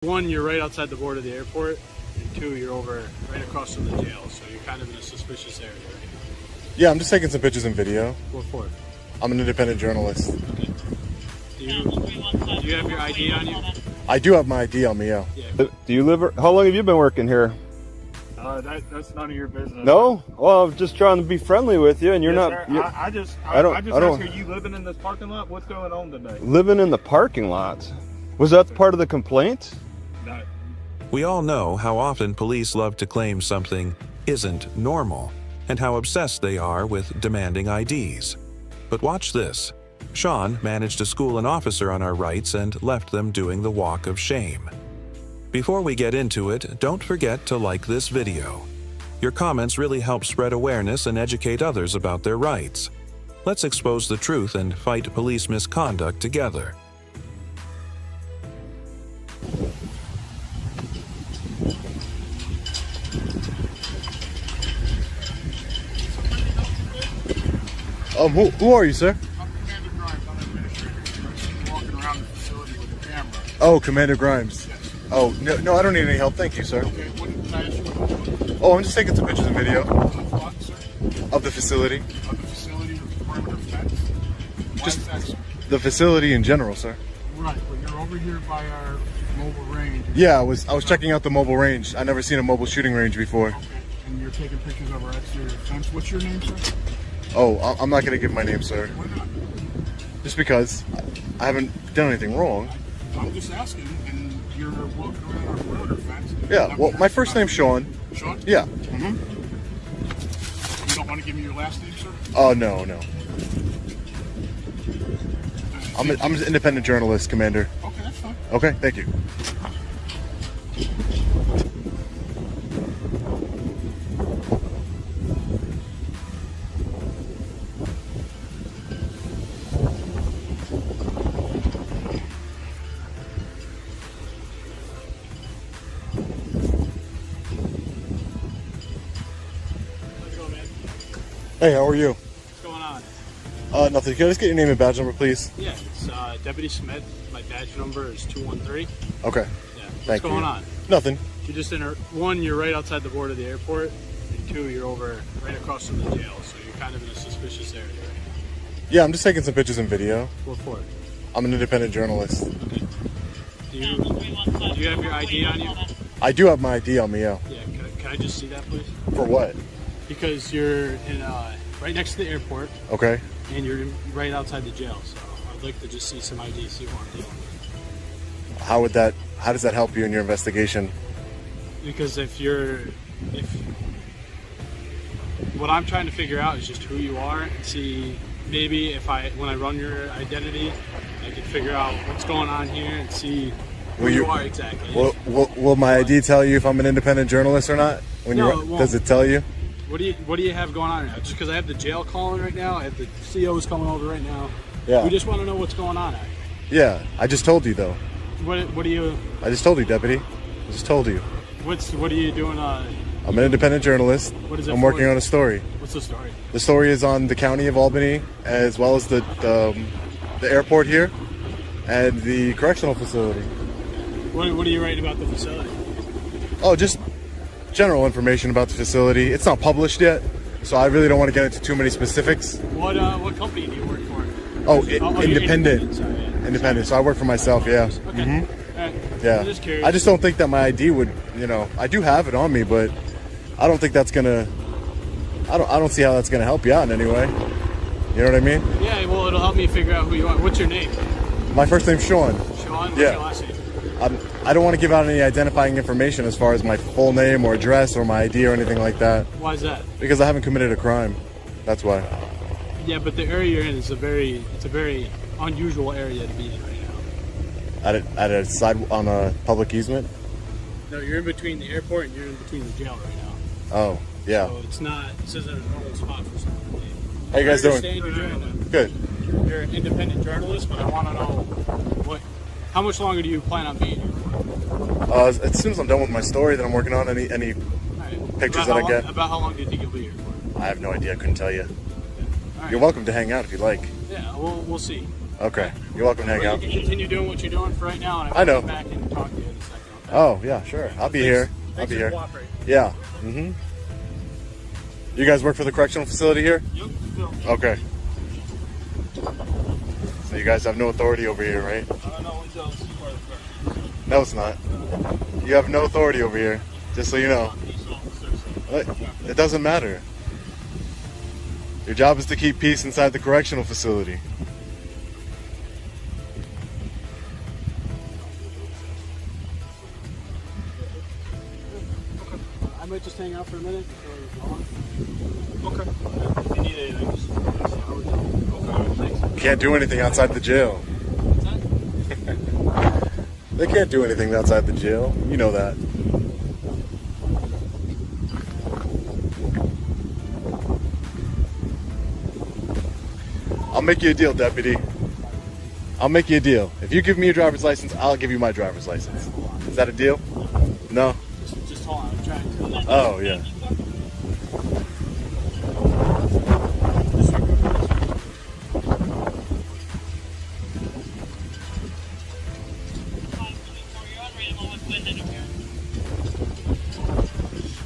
One, you're right outside the border of the airport, and two, you're over right across from the jail, so you're kind of in a suspicious area right now. Yeah, I'm just taking some pictures and video. What for? I'm an independent journalist. Okay. Do you have your ID on you? I do have my ID on me, yeah. Yeah. Do you live? How long have you been working here? That's none of your business. No? Well, I'm just trying to be friendly with you, and you're not. Sir, I just don't- asked, are you living in this parking lot? What's going on today? Living in the parking lot. Was that part of the complaint? No. We all know how often police love to claim something isn't normal, and how obsessed they are with demanding IDs. But watch this. Sean managed to school an officer on our rights and left them doing the walk of shame. Before we get into it, don't forget to like this video. Your comments really help spread awareness and educate others about their rights. Let's expose the truth and fight police misconduct together. Who are you, sir? I'm Commander Grimes. I'm an administrator. I've seen you walking around the facility with a camera. Oh, Commander Grimes. Yes. Oh, no, I don't need any help. Thank you, sir. Okay, what can I ask you what you're doing? Oh, I'm just taking some pictures and video What, sir? of the facility. Of the facility or the perimeter fence? Why Just- is that, sir? The facility in general, sir. Right, but you're over here by our mobile range. Yeah, I was checking out the mobile range. I never seen a mobile shooting range before. Okay, and you're taking pictures of our exterior fence. What's your name, sir? Oh, I'm not gonna give my name, sir. Why not? Just because I haven't done anything wrong. I'm just asking, and you're walking around our perimeter fence. Yeah, well, my first name's Sean. Sean? Yeah. You don't want to give me your last name, sir? Oh, no. I'm an independent journalist, Commander. Okay, that's fine. Okay, thank you. Let's go, man. Hey, how are you? What's going on? Nothing. Can I just get your name and badge number, please? Yeah, it's Deputy Smith. My badge number is 213. Okay. Yeah. Thank What's going you. on? Nothing. You just one, you're right outside the border of the airport, and two, you're over right across from the jail, so you're kind of in a suspicious area right now. Yeah, I'm just taking some pictures and video. What for? I'm an independent journalist. Okay. Do you have your ID on you? I do have my ID on me, yeah. Yeah. Can I just see that, please? For what? Because you're in right next to the airport, Okay. and you're right outside the jail, so I'd like to just see some ID, see what I'm dealing with. How does that help you in your investigation? Because what I'm trying to figure out is just who you are and see maybe when I run your identity, I can figure out what's going on here and see who you are exactly. Will my ID tell you if I'm an independent journalist or not? No, it won't. Does it tell you? What do you have going on right now? Just because I have the jail calling right now, I have the COs coming over right now. Yeah. We just want to know what's going on. Yeah, I just told you though. What do you? I just told you, Deputy. I just told you. What are you doing? I'm an independent journalist. What is it I'm for? working on a story. What's the story? The story is on the county of Albany, as well as the airport here, and the correctional facility. What are you writing about the facility? Oh, just general information about the facility. It's not published yet, so I really don't want to get into too many specifics. What company do you work for? Oh, you're independent. Sorry, yeah. Independent. So I work for myself. Yeah. Okay. Mhm. All right. Yeah. I'm just curious. I just don't think that my ID would. I do have it on me, but I don't think that's gonna. I don't see how that's gonna help you out in any way. You know what I mean? Yeah. Well, it'll help me figure out who you are. What's your name? My first name's Sean. Sean. What's Yeah. your last name? I don't want to give out any identifying information as far as my full name or address or my ID or anything like that, Why is that? because I haven't committed a crime. That's why. Yeah, but the area you're in is a very unusual area to be in right now. At a side on a public easement. No, you're in between the airport and you're in between the jail right now. Oh, yeah. So it's not. This isn't a normal spot for someone to be. How you guys doing? I understand Good. you're an independent journalist, but I want to know how much longer do you plan on being here? As soon as I'm done with my story that I'm working on, any All right. pictures that I get. About how long do you think you'll be here for? I have no idea. I couldn't tell you. All right. You're welcome to hang out if you like. Yeah, we'll see. Okay. You're welcome to hang But out. you can continue doing what you're doing for right now, and I know. I'll come back and talk to you in a second. Oh, yeah, sure. I'll be here. I'll be here. Yeah. Mm-hmm. You guys work for the correctional facility here? Yep. Okay. So you guys have no authority over here, right? No, it's not. You have no authority over here, just so you know. It doesn't matter. Your job is to keep peace inside the correctional facility. I might just hang out for a minute until you're gone. Okay. If you need anything, just okay. Thanks. Can't do anything outside the jail. They can't do anything outside the jail. You know that. I'll make you a deal, deputy. I'll make you a deal. If you give me your driver's license, I'll give you my driver's license. Is that a deal? No? Just hold on. I'm trying to. Oh, yeah.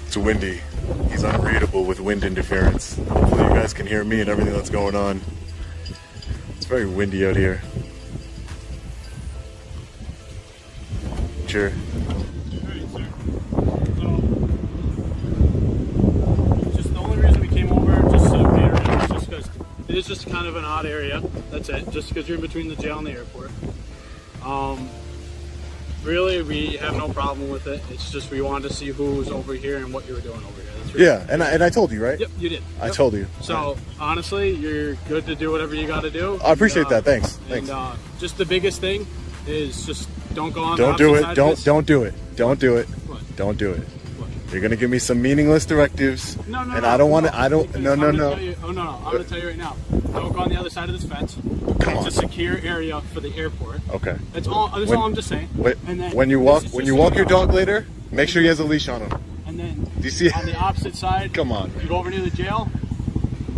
It's windy. He's unreadable with wind interference. Hopefully you guys can hear me and everything that's going on. It's very windy out here. Sure. Alright, sir. So, just the only reason we came over, just to pay around, is just because it is just kind of an odd area. That's it. Just because you're in between the jail and the airport. Really, we have no problem with it. It's just we wanted to see who was over here and what you were doing over here. That's really Yeah, and I told you, right? Yep, you did. I told you. So honestly, you're good to do whatever you got to do. I appreciate that. Thanks. Thanks. And just the biggest thing is just don't go on. Don't the do opposite it. side of Don't this. don't do it. Don't do it. What? Don't do it. What? You're gonna give me some meaningless directives, No, and no, I don't want to. no, I don't. because No, I'm no, gonna no. tell you- oh no, I'm gonna tell you right now. Don't go on the other side of this fence. Come on. It's a secure area for the airport. Okay. That's all. That's When- all I'm just saying. Wait, And then when you this walk is when just you so walk your know. dog later, make sure he has a leash on him. And then Do you see? on the opposite side, Come on. you go over near the jail.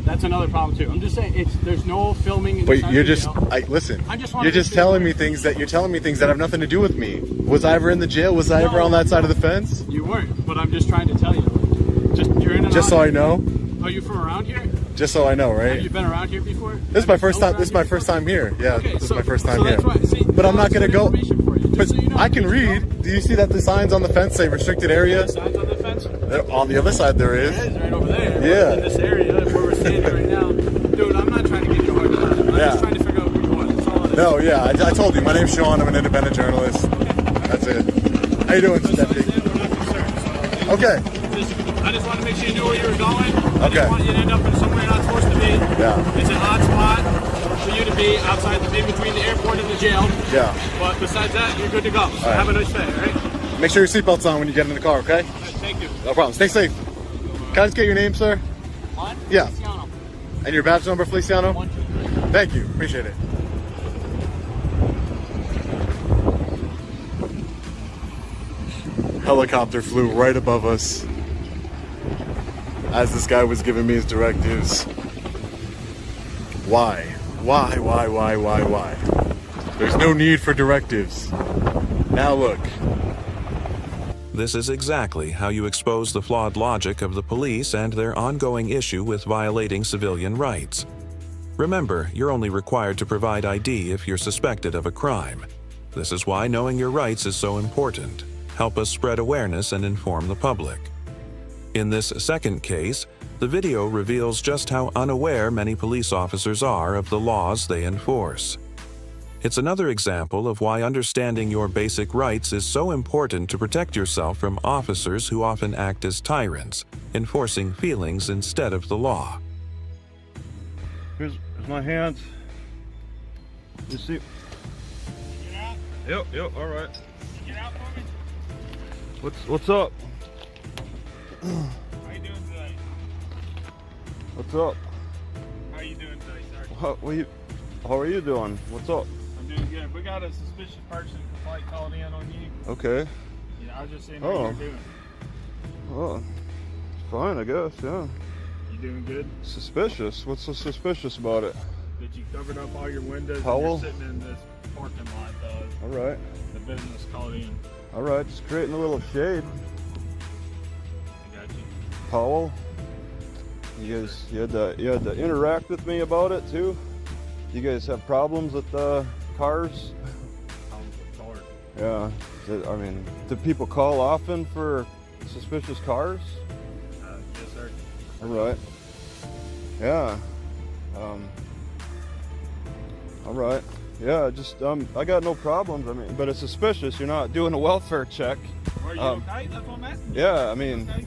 That's another problem too. I'm just saying, there's no filming. But inside you're the just. jail. Listen. I just wanted You're to just make telling sure- me things that you're telling me things that have nothing to do with me. Was I ever in the jail? Was I ever on that side of the fence? You weren't, but I'm just trying to tell you. Just you're in and Just out so I here. know. Are you from around here? Just so I know, Have right? you been around here before? This is my first time. This is my first time here. Yeah, this is my first time here. But I'm not gonna go. But I can read. Do you see that the signs on the fence say restricted area? Signs on the fence? On the other side there is. It is right over there. Yeah. In this area where we're standing right now. Dude, I'm not trying to give you a hard time. I'm Yeah. just trying to figure out who you are. That's all it is. No, yeah, I told you. My name's Sean. I'm an independent journalist. That's it. How you doing, Besides Deputy? that, we're not concerned. So, Okay. I just wanted to make sure you knew where you were going. I Okay. didn't want you to end up in somewhere you're not supposed to be. Yeah. It's an odd spot for you to be outside, in between the airport and the jail. Yeah. But besides that, you're good to go. So right. have a nice day, all right? Make sure your seatbelt's on when you get in the car, okay? All right, thank you. No problem. Stay safe. Can I just get your name, sir? Juan? Yeah. Feliciano. And your badge number, Feliciano? 1, 2, 3. Thank you. Appreciate it. Helicopter flew right above us as this guy was giving me his directives. Why? Why? There's no need for directives. Now look. This is exactly how you expose the flawed logic of the police and their ongoing issue with violating civilian rights. Remember, you're only required to provide ID if you're suspected of a crime. This is why knowing your rights is so important. Help us spread awareness and inform the public. In this second case, the video reveals just how unaware many police officers are of the laws they enforce. It's another example of why understanding your basic rights is so important to protect yourself from officers who often act as tyrants, enforcing feelings instead of the law. Here's my hands. You see? Get out. Yep, all right. Get out for me. What's up? How you doing today? What's up? How you doing today, sir? How are you doing? What's up? I'm doing good. We got a suspicious person complaint called in on you. Okay. Yeah, I was just saying Oh. how you're doing. Oh, fine, I guess, yeah. You doing good? Suspicious? What's so suspicious about it? That you covered up all your windows Powell? and you're sitting in this parking lot, All right. the business called in. All right, just creating a little shade. I got you. Powell, you had to interact with me about it too. You guys have problems with cars? Yeah. I mean, do people call often for suspicious cars? Yes, sir. All right. Yeah. All right. Yeah. Just I got no problems. I mean, but it's suspicious. You're not doing a welfare check. Are you okay? That's what I'm asking you. Yeah. I mean. Okay.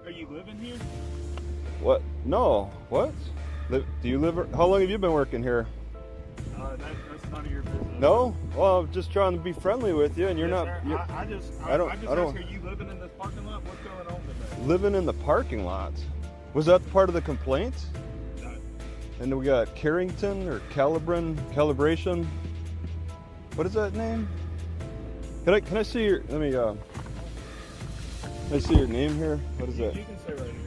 Are you living here? What? No. What? Do you live? How long have you been working here? That's none of your business. No. Well, I'm just trying to be friendly with you, and you're Yes, not. sir. You're, I just I don't- asked, are you living in this parking lot? What's going on today? living in the parking lot. Was that part of the complaint? No. And then we got Carrington or Calibration. What is that name? Can I see your? Let me. Can I see your name here? What is that? You can say right here.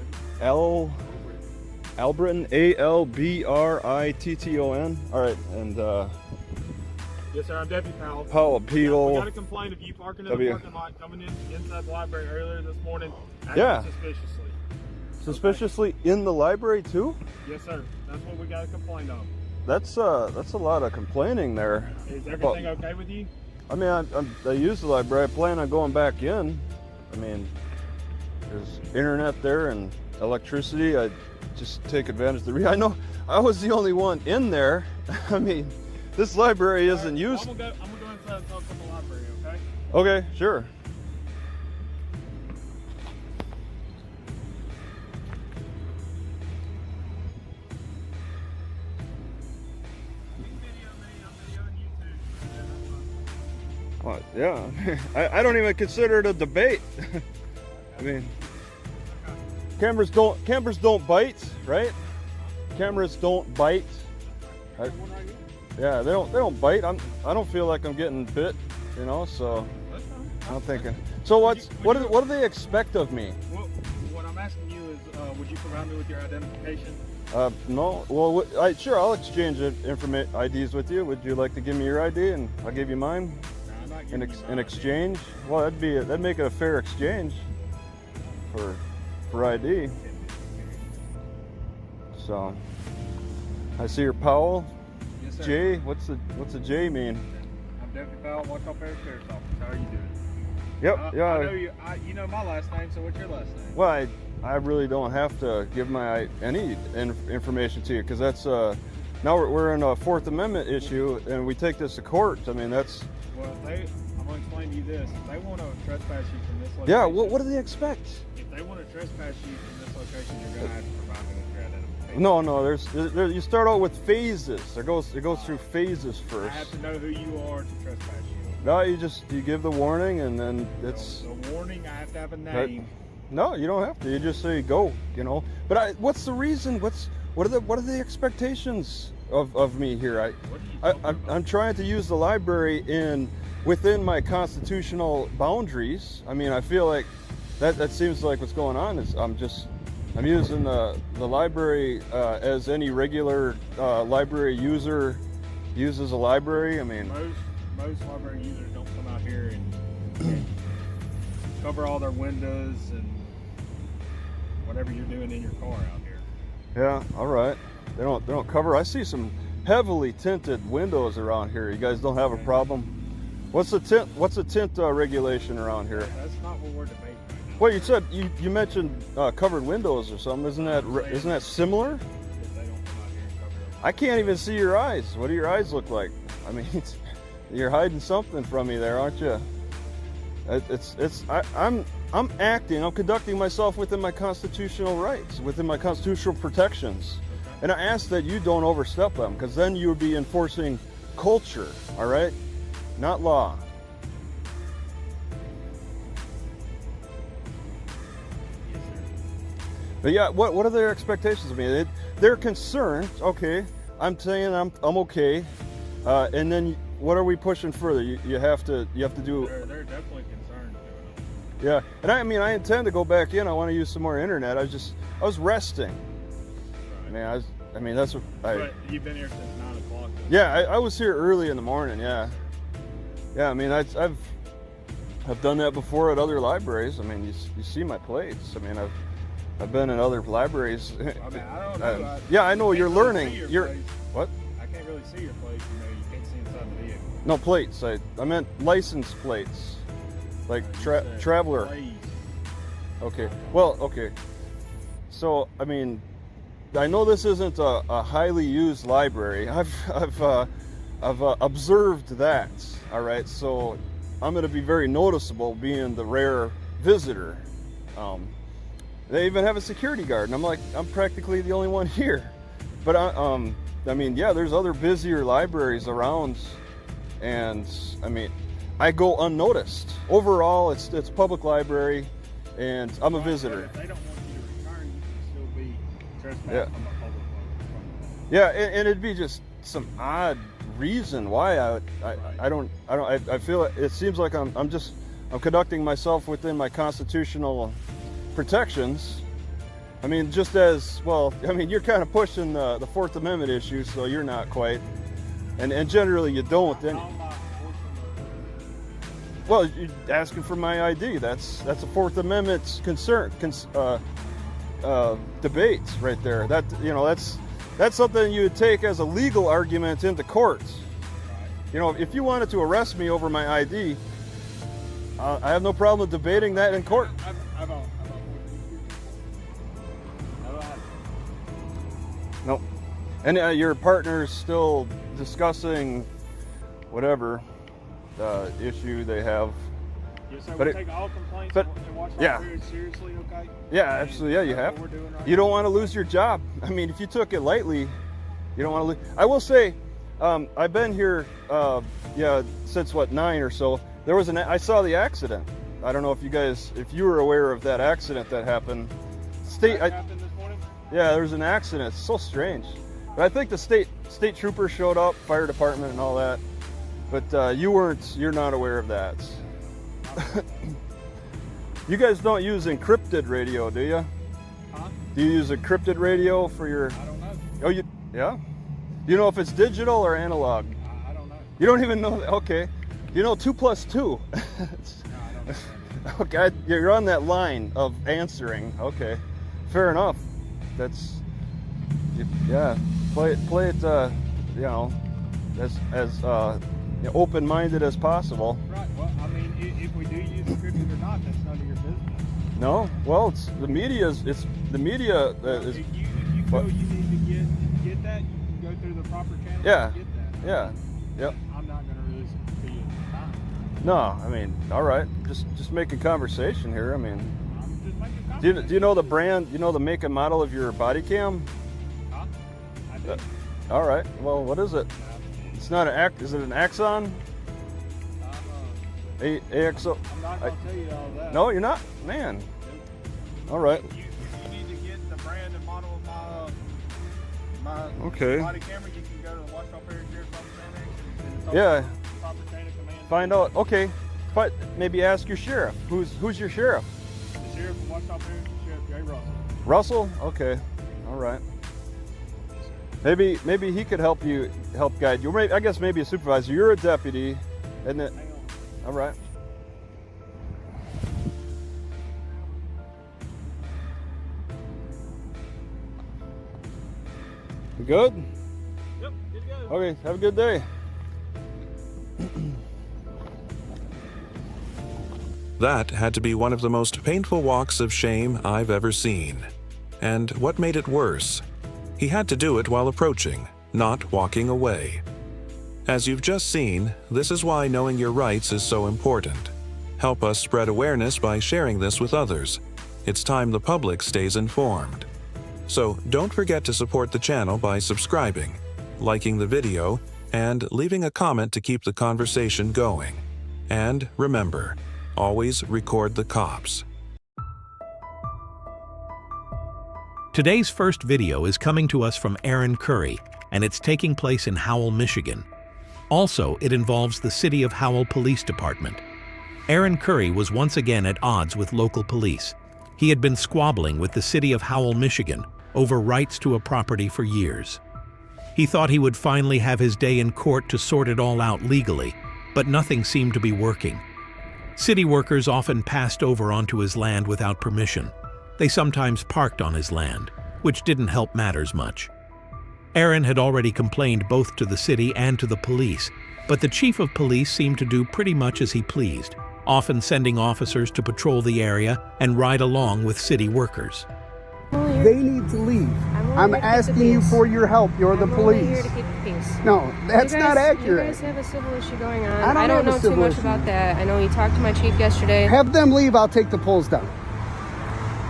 Albritton, Albritton. All right, and Yes, sir. I'm Deputy Powell. Powell We Peel. got a complaint of you parking in the parking lot coming inside the library earlier this morning. Acting Yeah. Suspiciously. Suspiciously in the library too? Yes, sir. That's what we got a complaint on. That's a lot of complaining there. Is everything okay with you? I mean, I use the library. I plan on going back in. I mean, there's internet there and electricity. I just take advantage of the. I know I was the only one in there. I mean, this library isn't used. I'm gonna go inside and talk to the library. Okay. Okay, sure. Well, yeah, I don't even consider it a debate. I mean, cameras don't bite, right? Cameras don't bite. Yeah, they don't bite. I don't feel like I'm getting bit, you know. So I'm thinking. So what do they expect of me? Well, what I'm asking you is, would you provide me with your identification? No. Well, sure. I'll exchange IDs with you. Would you like to give me your ID and I'll give you mine? In exchange? Well, that'd make it a fair exchange for ID. So I see your Powell. Yes, sir. J. What's a J mean? I'm Deputy Powell, Waukesha Parish Sheriff's Office. How are you doing? Yep. I know you know my last name. So what's your last name? Well, I really don't have to give any information to you because that's now we're in a Fourth Amendment issue and we take this to court. I mean that's. Well, I'm going to explain to you this. If they want to trespass you from this location... Yeah, what do they expect? If they want to trespass you from this location, you're going to have to provide me with your identification. No, you start out with phases. It goes through phases first. I have to know who you are to trespass you. No, you give the warning and then it's... The warning, I have to have a name. No, you don't have to. You just say go, you know. But what's the reason? What are the expectations of me here? I'm trying to use the library within my constitutional boundaries. I mean, I feel like that seems like what's going on is I'm using the library as any regular library user uses a library. I mean, most library users don't come out here and cover all their windows and whatever you're doing in your car out here. Yeah, all right. They don't cover. I see some heavily tinted windows around here. You guys don't have a problem? What's the tint regulation around here? That's not what we're debating right now. Well, you said you mentioned covered windows or something. Isn't that similar? If they don't come out here and cover them. I can't even see your eyes. What do your eyes look like? I mean, you're hiding something from me there, aren't you? I'm acting. I'm conducting myself within my constitutional rights, within my constitutional protections. And I ask that you don't overstep them, because then you would be enforcing culture, all right? Not law. Yes, sir. But yeah, what are their expectations of me? They're concerned. Okay, I'm saying I'm okay, and then what are we pushing further? You have to do. They're definitely concerned. Yeah, and I intend to go back in. I want to use some more internet. I was resting. Right. I mean that's what But you've been here since 9 o'clock. Yeah, I was here early in the morning. Yeah. I mean, I've done that before at other libraries. I mean, you see my plates. I mean, I've been in other libraries. I mean, I don't know. Yeah, I know you're learning. Your What? I can't really see your plates. You know, you can't see inside the vehicle. No, plates. I meant license plates, like traveler. Plates. Okay. Well, okay. So, I mean, I know this isn't a highly used library. I've observed that. All right. So, I'm going to be very noticeable being the rare visitor. They even have a security guard, and I'm practically the only one here. But I mean, yeah, there's other busier libraries around, and I mean, I go unnoticed. Overall, it's public library, and I'm a visitor. If they don't want you to return, you can still be trespassed Yeah. from a public library. Yeah, and it'd be just some odd reason why I feel it seems like I'm conducting myself within my constitutional protections. I mean, just as well. I mean, you're kind of pushing the Fourth Amendment issue, so you're not quite, and generally you don't. Then, well, you're asking for my ID. That's a Fourth Amendment debates right there. That that's something you would take as a legal argument into court. You know, if you wanted to arrest me over my ID, I have no problem debating that in court. No. And your partner's still discussing whatever issue they have. Yes, sir. But We take all complaints but- and watch yeah. very seriously, okay? Yeah, absolutely. Yeah, you That's have. what we're doing right You don't now. want to lose your job. I mean, if you took it lightly, you don't want to lose. I will say, I've been here, since 9 or so. There was I saw the accident. I don't know if you were aware of that accident that happened. That happened this morning? Yeah, there was an accident. It's so strange. But I think the state troopers showed up, fire department and all that. But you're not aware of that. You guys don't use encrypted radio, do you? Huh? Do you use encrypted radio for your... I don't know. Oh, yeah? Do you know if it's digital or analog? I don't know. You don't even know that? Okay. You know 2 + 2. No, I don't know. Okay, you're on that line of answering. Okay, fair enough. Play it. As open-minded as possible. Right. Well, I mean, if we do use encrypted or not, that's none of your business. No, well, it's the media. Is If you feel you need to get that, you can go through the proper channels Yeah. and get that. Yeah. Yep. I'm not going to release it to you at the time. No, I mean, all right. Just making conversation here. I mean, I'm just making a do you know the brand? You know the make and model of your body cam? Huh? I do. All right. Well, what is it? It's not an Is it an Axon? AXO? I'm not going to tell you all that. No, you're not, man. All right. If you need to get the brand and model of my Okay. body camera, you can go to the Washington Area Sheriff's Office Annex and it's Yeah. the proper chain of command. Find out. Okay. But maybe ask your sheriff. Who's your sheriff? The sheriff of Washington Area, Sheriff Jay Russell. Russell? Okay. All right. Maybe he could help guide you. I guess maybe a supervisor. You're a deputy, isn't it? Hang on. All right. You good? Yep, good to go. Okay, have a good day. That had to be one of the most painful walks of shame I've ever seen. And what made it worse? He had to do it while approaching, not walking away. As you've just seen, this is why knowing your rights is so important. Help us spread awareness by sharing this with others. It's time the public stays informed. So don't forget to support the channel by subscribing, liking the video, and leaving a comment to keep the conversation going. And remember, always record the cops. Today's first video is coming to us from Aaron Curry, and it's taking place in Howell, Michigan. Also, it involves the City of Howell Police Department. Aaron Curry was once again at odds with local police. He had been squabbling with the City of Howell, Michigan, over rights to a property for years. He thought he would finally have his day in court to sort it all out legally, but nothing seemed to be working. City workers often passed over onto his land without permission. They sometimes parked on his land, which didn't help matters much. Aaron had already complained both to the city and to the police, but the chief of police seemed to do pretty much as he pleased, often sending officers to patrol the area and ride along with city workers. They need to leave. I'm asking you for your help. You're the police. I'm here to keep the peace. No, that's not accurate. You guys have a civil issue going on. I don't know too much about that. I know you talked to my chief yesterday. Have them leave. I'll take the poles down.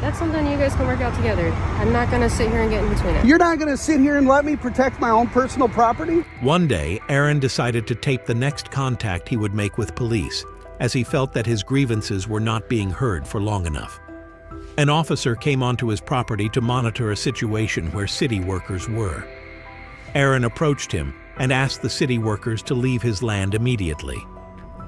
That's something you guys can work out together. I'm not going to sit here and get in between it. You're not going to sit here and let me protect my own personal property? One day, Aaron decided to tape the next contact he would make with police, as he felt that his grievances were not being heard for long enough. An officer came onto his property to monitor a situation where city workers were. Aaron approached him and asked the city workers to leave his land immediately.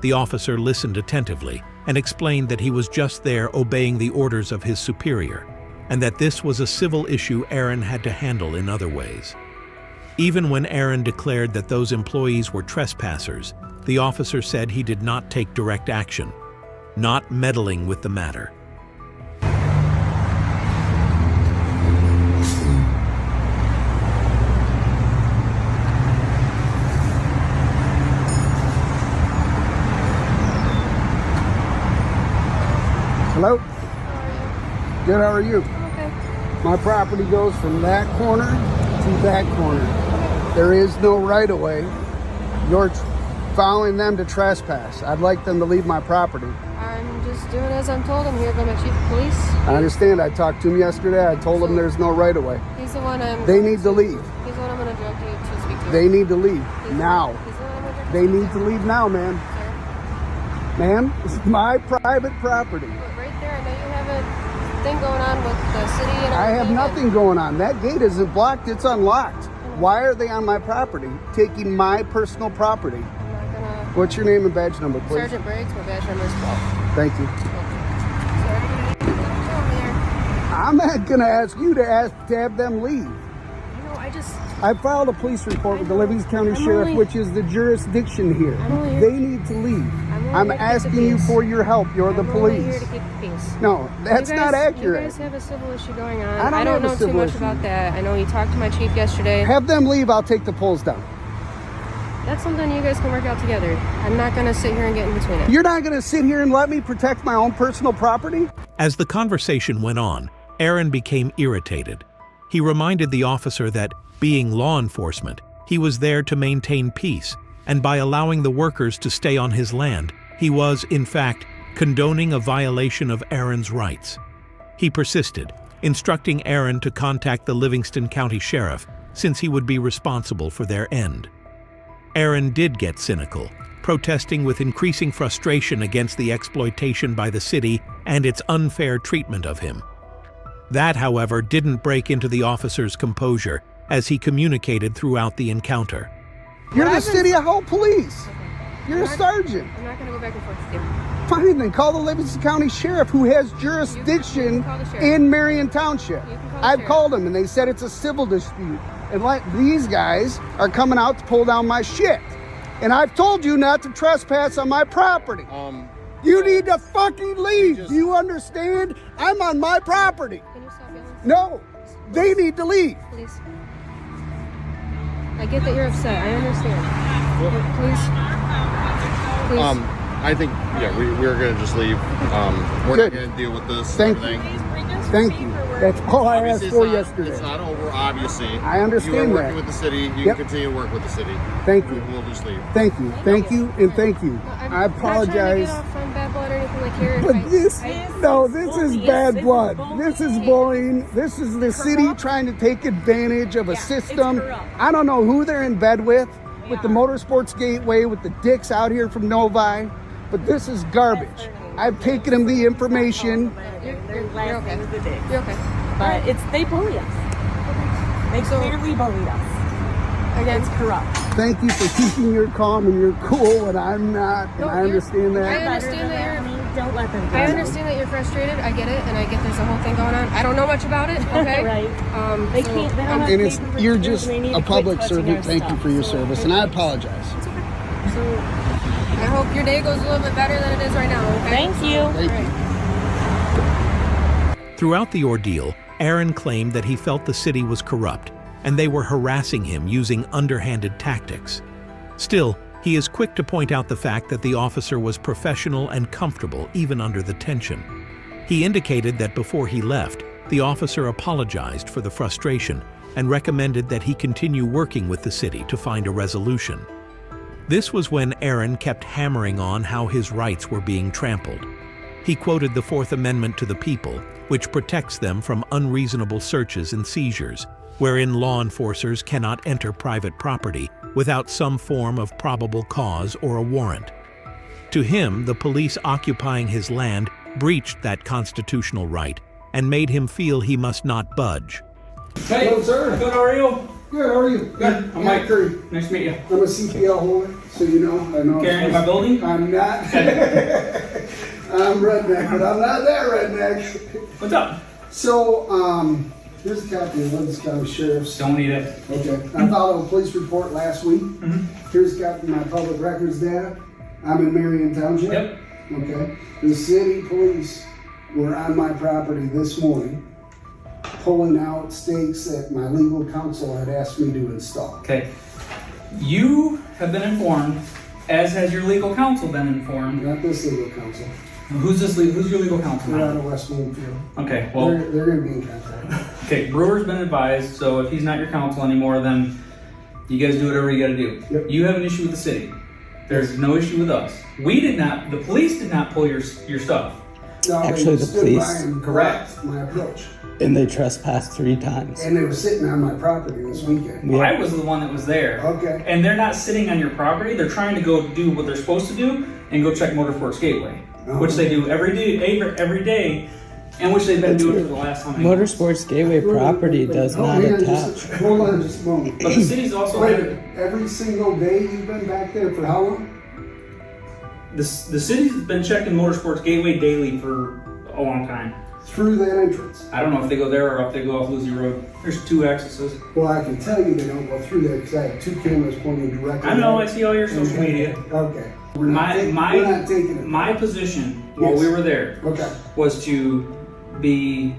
The officer listened attentively and explained that he was just there obeying the orders of his superior, and that this was a civil issue Aaron had to handle in other ways. Even when Aaron declared that those employees were trespassers, the officer said he did not take direct action, not meddling with the matter. Hello? Good, how are you? Okay. My property goes from that corner to that corner. There is no right-of-way. You're following them to trespass. I'd like them to leave my property. I'm just doing as I'm told. I'm here by my chief of police. I understand. I talked to him yesterday. I told him there's no right-of-way. He's the one They need to leave. He's the one I'm going to direct you to speak to. They need to leave now. He's the one I'm going to direct They you need to leave now, man. Ma'am, this is my private property. But right there, I know you have a thing going on with the city and everything. I have nothing going on. That gate isn't blocked. It's unlocked. Why are they on my property, taking my personal property? I'm not going to... What's your name and badge number, please? Sergeant Briggs, my badge number is 12. Thank you. Sorry. I'm not going to ask you to have them leave. No, I just... I filed a police report with the Livingston County Sheriff, which is the jurisdiction here. They need to leave. I'm asking you for your help. You're the police. I'm here to keep the peace. No, that's not accurate. You guys have a civil issue going on. I don't know have a too civil much issue. about that. I know you talked to my chief yesterday. Have them leave. I'll take the poles down. That's something you guys can work out together. I'm not going to sit here and get in between it. You're not going to sit here and let me protect my own personal property? As the conversation went on, Aaron became irritated. He reminded the officer that, being law enforcement, he was there to maintain peace, and by allowing the workers to stay on his land, he was, in fact, condoning a violation of Aaron's rights. He persisted, instructing Aaron to contact the Livingston County Sheriff, since he would be responsible for their end. Aaron did get cynical, protesting with increasing frustration against the exploitation by the city and its unfair treatment of him. That, however, didn't break into the officer's composure, as he communicated throughout the encounter. You're the City Hall Police. You're a sergeant. I'm not going to go back and forth with you. Fine, then call the Livingston County Sheriff, who has jurisdiction in Marion Township. I've called them, and they said it's a civil dispute. And like these guys are coming out to pull down my shit. And I've told you not to trespass on my property. You need to fucking leave. Do you understand? I'm on my property. Can you stop yelling? No, they need to leave. Please. I get that you're upset. I understand. But please. I think, yeah, we're going to just leave. We're Good. not going to deal with this. Thank you. Thank you. That's all I asked for It's yesterday. not over, obviously. I understand You are that. working with the city. You Yep. can continue to work with the city. Thank you. We'll just leave. Thank you. Thank you. And thank you. I'm I not trying to apologize. get off on bad blood or anything like here. But this is bad blood. This is bullying. This is the city trying to take advantage of a system. I don't know who they're in bed with the Motorsports Gateway, with the dicks out here from Novi, but this is garbage. I've taken them the information. Their last name is the dick. You're okay. But they bully us. They clearly bullied us. Again, It's corrupt. Thank you for keeping your calm and your cool when I'm not, and I understand I that. understand that you're... Don't let them do I it. understand that you're frustrated. I get it, and I get there's a whole thing going on. I don't know much about it. Okay. Right. They They can't. They don't have And it's paperwork you're to do it, just and they need a to quit public touching servant. our Thank you stuff. for your So service, and I apologize. So I hope your day goes a little bit better than it is right now, okay? Thank you. Throughout the ordeal, Aaron claimed that he felt the city was corrupt and they were harassing him using underhanded tactics. Still, he is quick to point out the fact that the officer was professional and comfortable even under the tension. He indicated that before he left, the officer apologized for the frustration and recommended that he continue working with the city to find a resolution. This was when Aaron kept hammering on how his rights were being trampled. He quoted the Fourth Amendment to the people, which protects them from unreasonable searches and seizures, wherein law enforcers cannot enter private property without some form of probable cause or a warrant. To him, the police occupying his land breached that constitutional right and made him feel he must not budge. Hey, Hello, sir. good, how are you? Good, how are you? Good, I'm Mike Curry. Nice to meet you. I'm a CPL holder, so you know. I know. Carrying my building? I'm not. I'm redneck, but I'm not that redneck. What's up? So, here's a copy of Livingston County Sheriff's. Don't need it. Okay. I filed a police report last week. Here's a copy of my public records data. I'm in Marion Township. Yep. Okay. The city police were on my property this morning, pulling out stakes that my legal counsel had asked me to install. Okay. You have been informed, as has your legal counsel been informed. Not this legal counsel. Who's your legal counsel They're out now? of West Bloomfield. Okay, well, They're going to be in contact. okay, Brewer's been advised, so if he's not your counsel anymore, then you guys do whatever you gotta do. Yep. You have an issue with the city. There's no issue with us. The police did not pull your stuff. No, Actually, they the stood police- by and Correct. blocked my approach. And they trespassed 3 times. And they were sitting on my property this weekend. Yeah. I was the one that was there. Okay. And they're not sitting on your property. They're trying to go do what they're supposed to do and go check Motorsports Gateway, which they do every day, and which they've been doing for the last how many months. Motorsports Gateway property does not hang on attach. hold on just a moment. But the city's also Wait a minute. Every single day you've been back there for how long? the city's been checking Motorsports Gateway daily for a long time. Through that entrance. I don't know if they go there or if they go off Lucy Road. There's 2 accesses. Well, I can tell you they don't go through there because I have 2 cameras pointing directly. I know. I at it. see all your social media. Okay. We're not taking it. My position while Yes. we were there Okay. was to be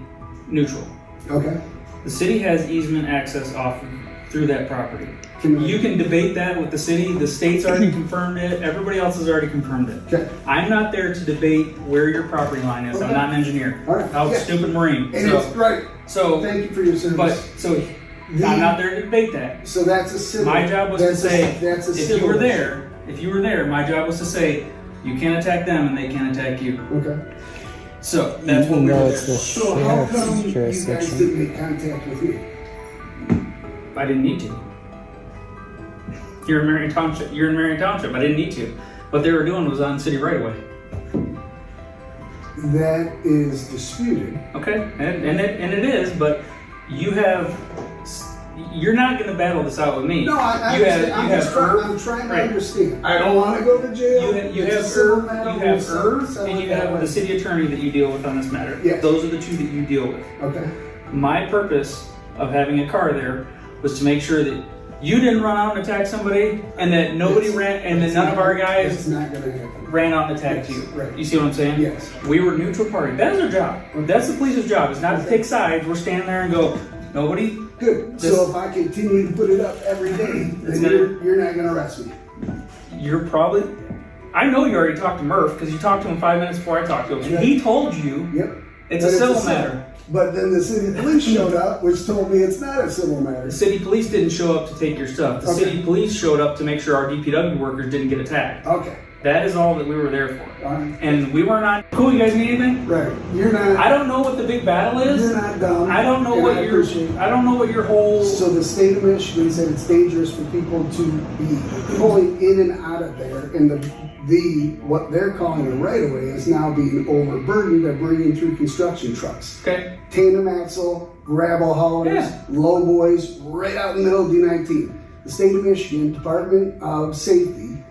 neutral. Okay. The city has easement access off through that property. Can You can debate that with the city. The state's already confirmed it. Everybody else has already confirmed it. Okay. I'm not there to debate where your property line is. I'm Okay. not an engineer. All right. I was a Yeah. stupid Marine. And it's right. So, Thank you for your service. but so I'm not there to debate that. So that's a civil. My job was to say, that's a if civil you were issue. there, my job was to say, you can't attack them and they can't attack you. Okay. So that's what Even we though were it's there. the So how come sheriff's you guys jurisdiction. didn't make contact with me? I didn't need to. You're in Marion Township. You're in Marion Township. I didn't need to. What they were doing was on city right away. That is disputed. Okay, and it is, but you're not going to battle this out with me. No, I you understand. have, you have I'm trying to right. understand. I don't want to go to jail. You It's a have civil Irv, matter. you have We'll Irv, settle and it you that have way. the city attorney that you deal with on this matter. Yes. Those are the 2 that you deal with. Okay. My purpose of having a car there was to make sure that you didn't run out and attack somebody, and that nobody ran, and that none of our It's guys not going to happen. ran out and attacked Yes, you. right. You see what I'm saying? Yes. We were neutral party. That is our job. That's the police's job. It's not to take sides. We're standing there and go, nobody. Good. This- So if I continue to put it up every day, It's then gonna- you're not going to arrest me. You're probably. I know you already talked to Murph because you talked to him 5 minutes before I talked to him, and Yep. he told you Yep. it's But a civil matter. But then the city police showed up, which told me it's not a civil matter. The city police didn't show up to take your stuff. The Okay. city police showed up to make sure our DPW workers didn't get attacked. Okay. That is all that we were there for. All right. And we were not. Cool, you guys need anything? Right. You're not. I don't know what the big battle is. You're not dumb. I don't know and what I your. appreciate it. I don't know what your whole. So the state of Michigan said it's dangerous for people to be pulling in and out of there, and the what they're calling a right of way is now being overburdened by bringing through construction trucks. Okay. Tandem axle, gravel haulers, Yeah. low boys, right out in the middle of D19. The state of Michigan Department of Safety,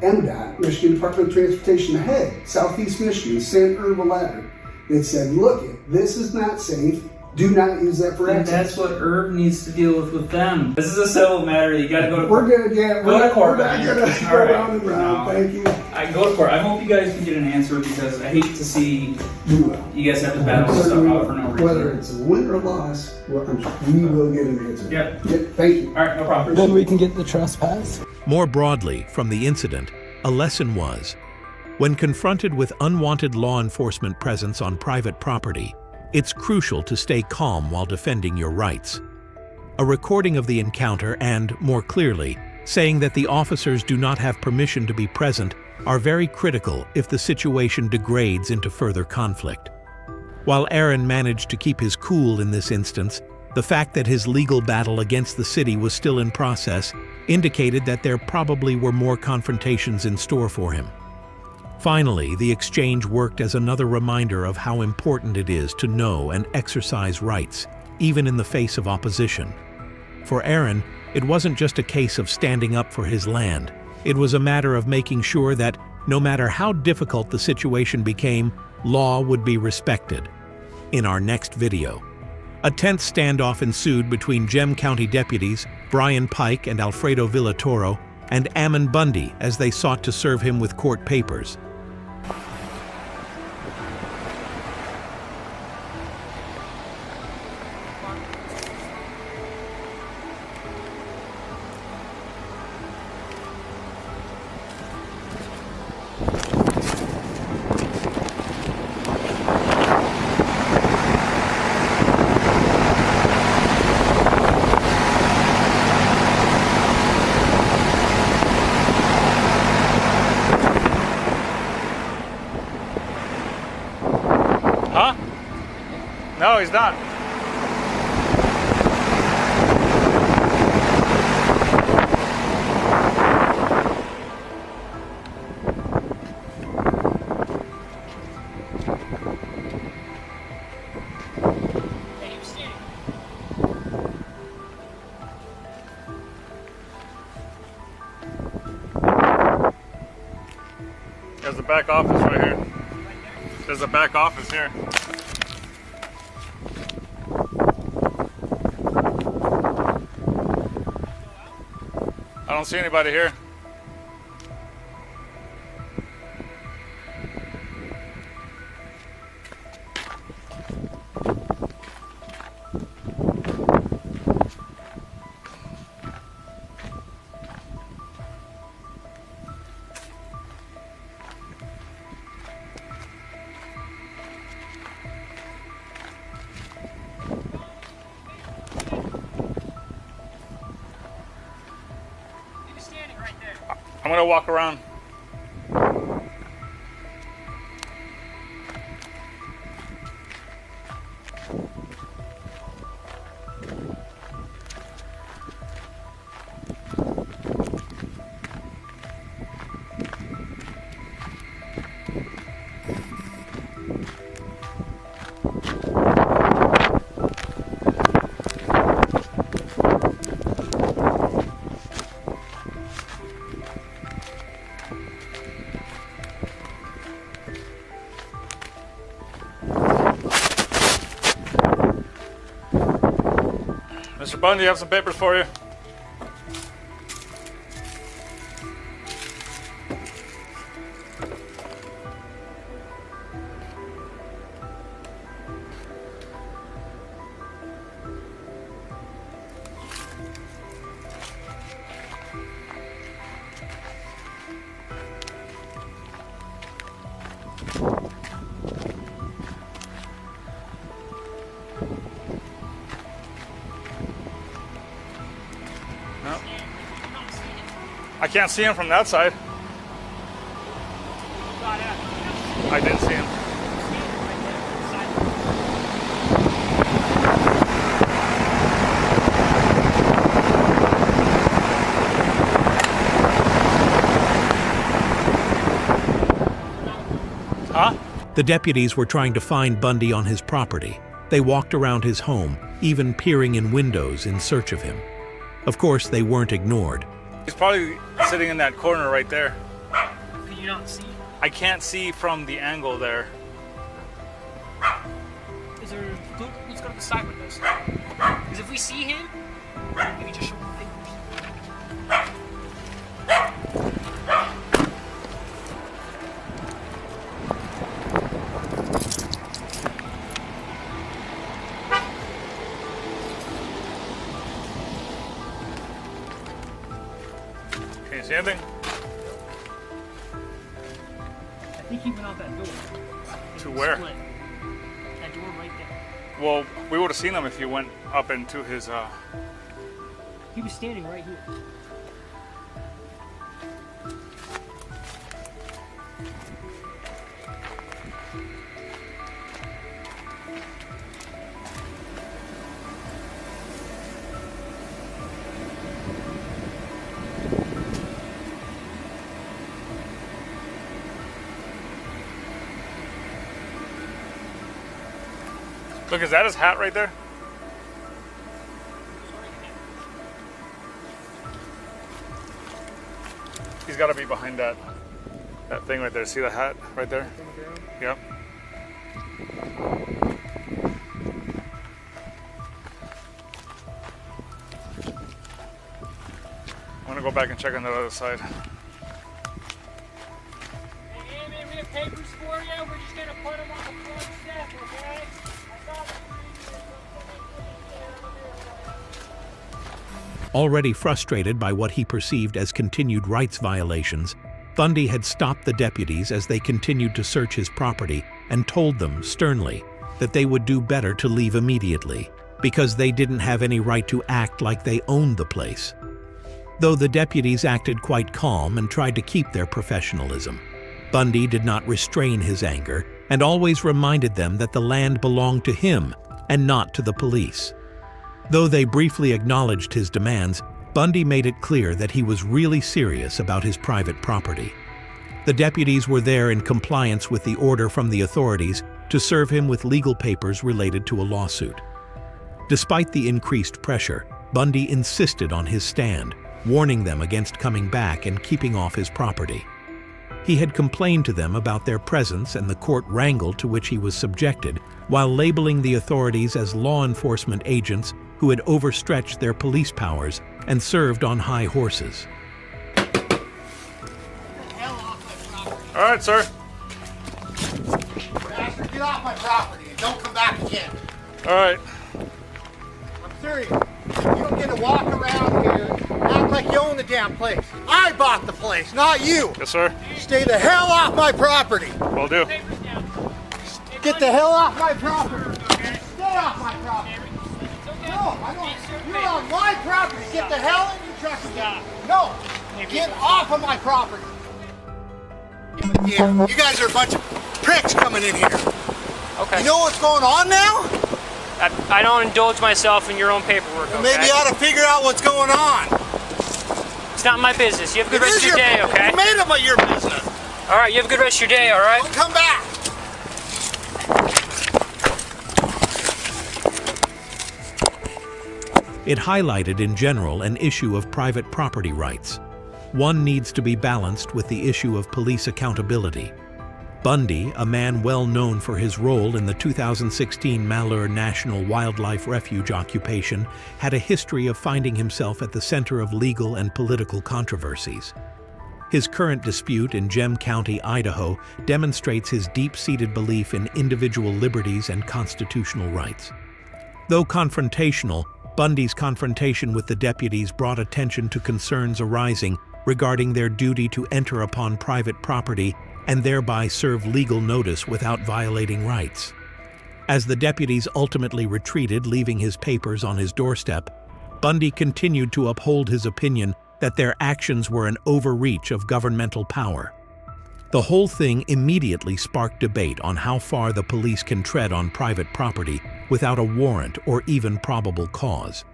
MDOT, Michigan Department of Transportation ahead, Southeast Michigan, sent Irv a letter that said, look, this is not safe. Do not use that for And access. that's what Irv needs to deal with them. This is a civil matter. You got to go to. We're good, yeah. Go to court. We're not gonna go All right. round and round. No. Thank you. I go to court. I hope you guys can get an answer because I hate to see you guys have to battle this stuff out for no reason. Whether it's a win or loss, we will get an answer. Yep. Thank you. All right, no problem. Then we can get the trespass. More broadly, from the incident, a lesson was, when confronted with unwanted law enforcement presence on private property, it's crucial to stay calm while defending your rights. A recording of the encounter and, more clearly, saying that the officers do not have permission to be present are very critical if the situation degrades into further conflict. While Aaron managed to keep his cool in this instance, the fact that his legal battle against the city was still in process indicated that there probably were more confrontations in store for him. Finally, the exchange worked as another reminder of how important it is to know and exercise rights, even in the face of opposition. For Aaron, it wasn't just a case of standing up for his land. It was a matter of making sure that, no matter how difficult the situation became, law would be respected. In our next video, a tense standoff ensued between Gem County deputies Brian Pike and Alfredo Villatoro and Ammon Bundy as they sought to serve him with court papers. Huh? No, he's not. There's the back office right here. There's a back office here. I don't see anybody here. I'm gonna walk around. Mr. Bundy, I have some papers for you. I can't see him from that side. I didn't see him. Huh? The deputies were trying to find Bundy on his property. They walked around his home, even peering in windows in search of him. Of course, they weren't ignored. He's probably sitting in that corner right there. Can you not see? I can't see from the angle there. Is there? Let's go to the side windows. Because if we see him, maybe just show him fingers. See anything? I think he went out that door. To where? Split. That door right there. Well, we would have seen him if he went up into his. He was standing right here. Look, is that his hat right there? He's got to be behind that thing right there. See the hat right there? Yep. I'm gonna go back and check on the other side. Hey, man, we have papers for you. We're just gonna put them on the front step, okay? Already frustrated by what he perceived as continued rights violations, Bundy had stopped the deputies as they continued to search his property and told them, sternly, that they would do better to leave immediately, because they didn't have any right to act like they owned the place. Though the deputies acted quite calm and tried to keep their professionalism, Bundy did not restrain his anger and always reminded them that the land belonged to him and not to the police. Though they briefly acknowledged his demands, Bundy made it clear that he was really serious about his private property. The deputies were there in compliance with the order from the authorities to serve him with legal papers related to a lawsuit. Despite the increased pressure, Bundy insisted on his stand, warning them against coming back and keeping off his property. He had complained to them about their presence and the court wrangle to which he was subjected, while labeling the authorities as law enforcement agents who had overstretched their police powers and served on high horses. All right, sir. Bastard, get off my property and don't come back again. All right. I'm serious. You don't get to walk around here and act like you own the damn place. I bought the place, not you. Yes, sir. Stay the hell off my property. Will do. Get the hell off my property. Stay off my property. No, I don't. You're on my property. Get the hell in your truck again. No, get off of my property. Yeah, you guys are a bunch of pricks coming in here. Okay. You know what's going on now? I don't indulge myself in your own paperwork, Well, okay? maybe you ought to figure out what's going on. It's not my business. You have a good rest of your day, okay? You made it your business. All right, you have a good rest of your day, all right? Don't come back. It highlighted in general an issue of private property rights. One needs to be balanced with the issue of police accountability. Bundy, a man well known for his role in the 2016 Malheur National Wildlife Refuge occupation, had a history of finding himself at the center of legal and political controversies. His current dispute in Gem County, Idaho, demonstrates his deep-seated belief in individual liberties and constitutional rights. Though confrontational, Bundy's confrontation with the deputies brought attention to concerns arising regarding their duty to enter upon private property and thereby serve legal notice without violating rights. As the deputies ultimately retreated, leaving his papers on his doorstep, Bundy continued to uphold his opinion that their actions were an overreach of governmental power. The whole thing immediately sparked debate on how far the police can tread on private property without a warrant or even probable cause.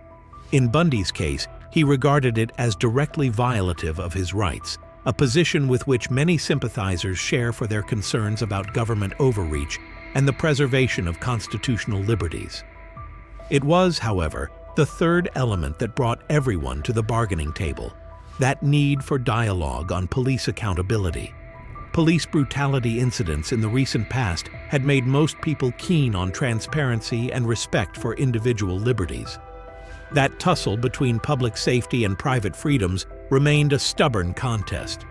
In Bundy's case, he regarded it as directly violative of his rights, a position with which many sympathizers share for their concerns about government overreach and the preservation of constitutional liberties. It was, however, the third element that brought everyone to the bargaining table, that need for dialogue on police accountability. Police brutality incidents in the recent past had made most people keen on transparency and respect for individual liberties. That tussle between public safety and private freedoms remained a stubborn contest.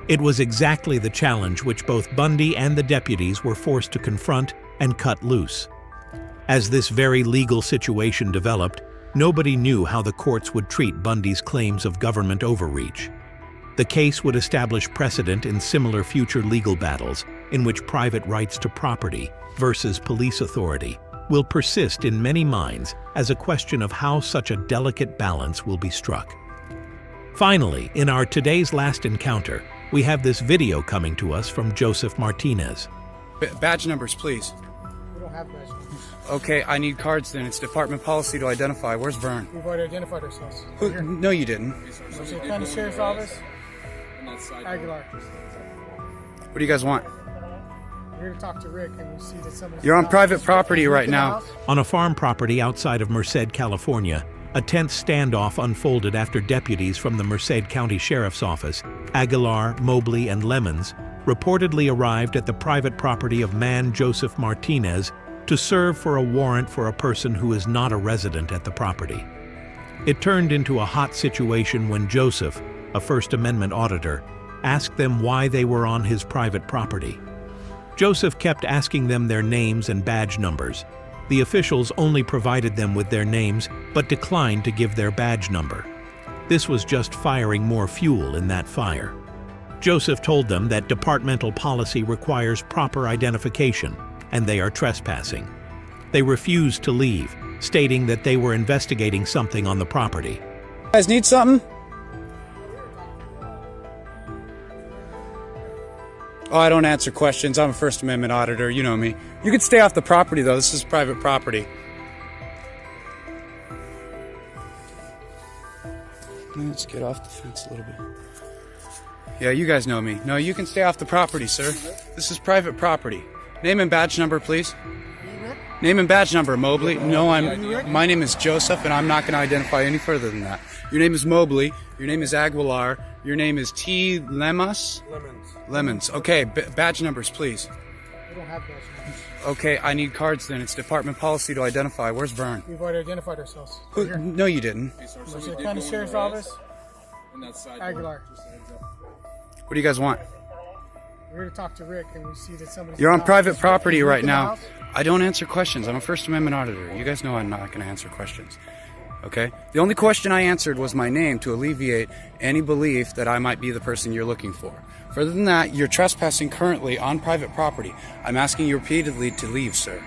It was exactly the challenge which both Bundy and the deputies were forced to confront and cut loose. As this very legal situation developed, nobody knew how the courts would treat Bundy's claims of government overreach. The case would establish precedent in similar future legal battles in which private rights to property versus police authority will persist in many minds as a question of how such a delicate balance will be struck. Finally, in our today's last encounter, we have this video coming to us from Joseph Martinez. Badge numbers, please. We don't have badge numbers. Okay, I need cards then. It's department policy to identify. Where's Vern? We've already identified ourselves. No, you didn't. Merced County Sheriff's Office, Aguilar. What do you guys want? We're here to talk to Rick and we see that somebody's... You're on private property right now. On a farm property outside of Merced, California, a tense standoff unfolded after deputies from the Merced County Sheriff's Office, Aguilar, Mobley, and Lemons, reportedly arrived at the private property of man Joseph Martinez to serve for a warrant for a person who is not a resident at the property. It turned into a hot situation when Joseph, a First Amendment auditor, asked them why they were on his private property. Joseph kept asking them their names and badge numbers. The officials only provided them with their names, but declined to give their badge number. This was just firing more fuel in that fire. Joseph told them that departmental policy requires proper identification, and they are trespassing. They refused to leave, stating that they were investigating something on the property. You guys need something? Oh, I don't answer questions. I'm a First Amendment auditor. You know me. You can stay off the property, though. This is private property. Let's get off the fence a little bit. Yeah, you guys know me. No, you can stay off the property, sir. This is private property. Name and badge number, please. Name and badge number, Mobley. No, my name is Joseph, and I'm not going to identify any further than that. Your name is Mobley. Your name is Aguilar. Your name is T. Lemons? Lemons. Okay, badge numbers, please. We don't have badge numbers. Okay, I need cards then. It's department policy to identify. Where's Vern? We've already identified ourselves. No, you didn't. Merced County Sheriff's Office, Aguilar. What do you guys want? We're here to talk to Rick and we see that somebody's... You're on private property right now. I don't answer questions. I'm a First Amendment auditor. You guys know I'm not going to answer questions. Okay? The only question I answered was my name to alleviate any belief that I might be the person you're looking for. Further than that, you're trespassing currently on private property. I'm asking you repeatedly to leave, sir.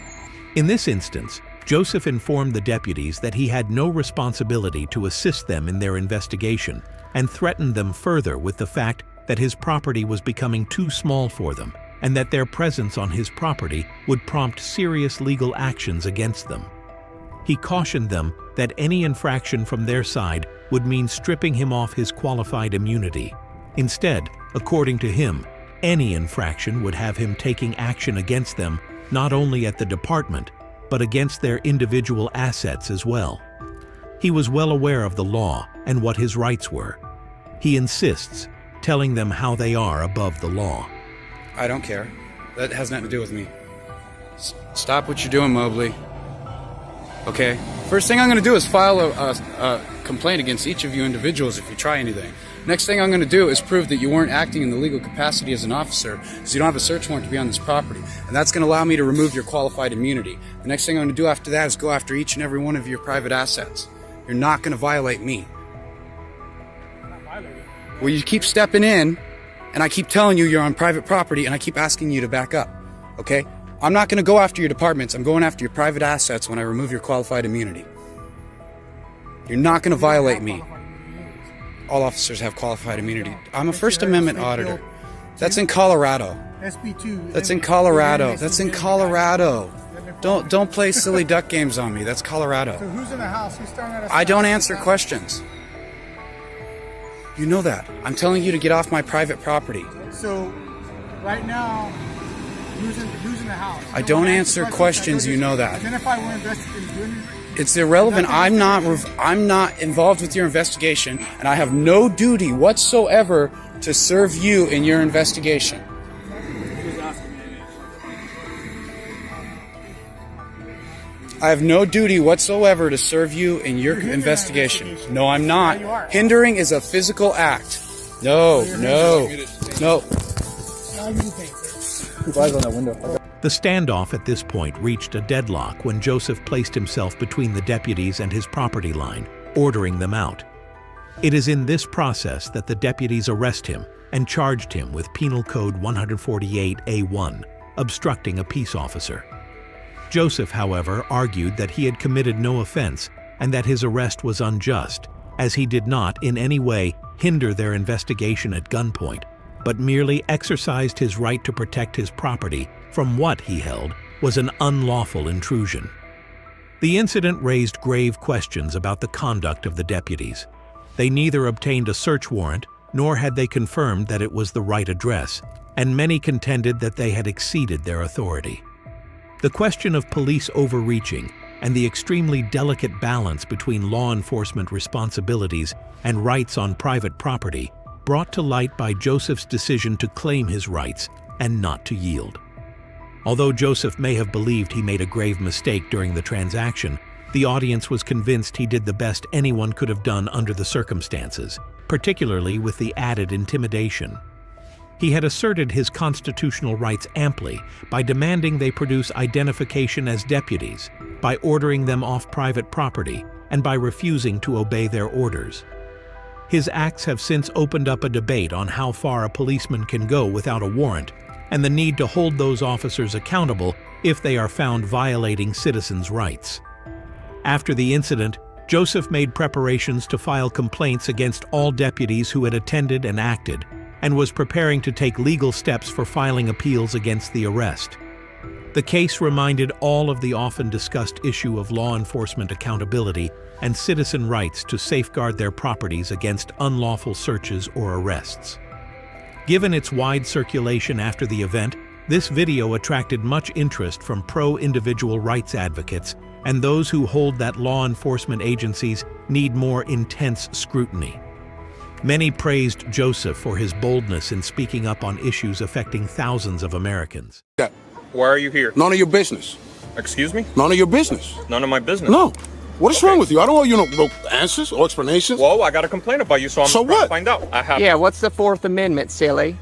In this instance, Joseph informed the deputies that he had no responsibility to assist them in their investigation and threatened them further with the fact that his property was becoming too small for them and that their presence on his property would prompt serious legal actions against them. He cautioned them that any infraction from their side would mean stripping him off his qualified immunity. Instead, according to him, any infraction would have him taking action against them not only at the department, but against their individual assets as well. He was well aware of the law and what his rights were. He insists, telling them how they are above the law. I don't care. That has nothing to do with me. Stop what you're doing, Mobley. Okay? First thing I'm going to do is file a complaint against each of you individuals if you try anything. Next thing I'm going to do is prove that you weren't acting in the legal capacity as an officer, so you don't have a search warrant to be on this property. And that's going to allow me to remove your qualified immunity. The next thing I'm going to do after that is go after each and every one of your private assets. You're not going to violate me. Well, you keep stepping in, and I keep telling you you're on private property, and I keep asking you to back up, okay? I'm not going to go after your departments. I'm going after your private assets when I remove your qualified immunity. You're not going to violate me. All officers have qualified immunity. I'm a First Amendment auditor. That's in Colorado. SB2. That's in Colorado. That's in Colorado. Don't play silly duck games on me. That's Colorado. So who's in the house? Who's staring at us? I don't answer questions. You know that. I'm telling you to get off my private property. So, right now, who's in the house? I don't answer questions. You know that. Identify we're investigating. It's irrelevant. I'm not involved with your investigation, and I have no duty whatsoever to serve you in your investigation. I have no duty whatsoever to serve you in your investigation. No, I'm not. Hindering is a physical act. No. The standoff at this point reached a deadlock when Joseph placed himself between the deputies and his property line, ordering them out. It is in this process that the deputies arrest him and charged him with Penal Code 148A1, obstructing a peace officer. Joseph, however, argued that he had committed no offense and that his arrest was unjust, as he did not in any way hinder their investigation at gunpoint, but merely exercised his right to protect his property from what he held was an unlawful intrusion. The incident raised grave questions about the conduct of the deputies. They neither obtained a search warrant, nor had they confirmed that it was the right address, and many contended that they had exceeded their authority. The question of police overreaching and the extremely delicate balance between law enforcement responsibilities and rights on private property brought to light by Joseph's decision to claim his rights and not to yield. Although Joseph may have believed he made a grave mistake during the transaction, the audience was convinced he did the best anyone could have done under the circumstances, particularly with the added intimidation. He had asserted his constitutional rights amply by demanding they produce identification as deputies, by ordering them off private property, and by refusing to obey their orders. His acts have since opened up a debate on how far a policeman can go without a warrant, and the need to hold those officers accountable if they are found violating citizens' rights. After the incident, Joseph made preparations to file complaints against all deputies who had attended and acted, and was preparing to take legal steps for filing appeals against the arrest. The case reminded all of the often discussed issue of law enforcement accountability and citizen rights to safeguard their properties against unlawful searches or arrests. Given its wide circulation after the event, this video attracted much interest from pro-individual rights advocates and those who hold that law enforcement agencies need more intense scrutiny. Many praised Joseph for his boldness in speaking up on issues affecting thousands of Americans. Why are you here? None of your business. Excuse me? None of your business. None of my business? No. What is wrong with you? I don't owe you no answers or explanations. Well, I got a complaint about you, so I'm trying to find out. Yeah, what's the Fourth Amendment, silly?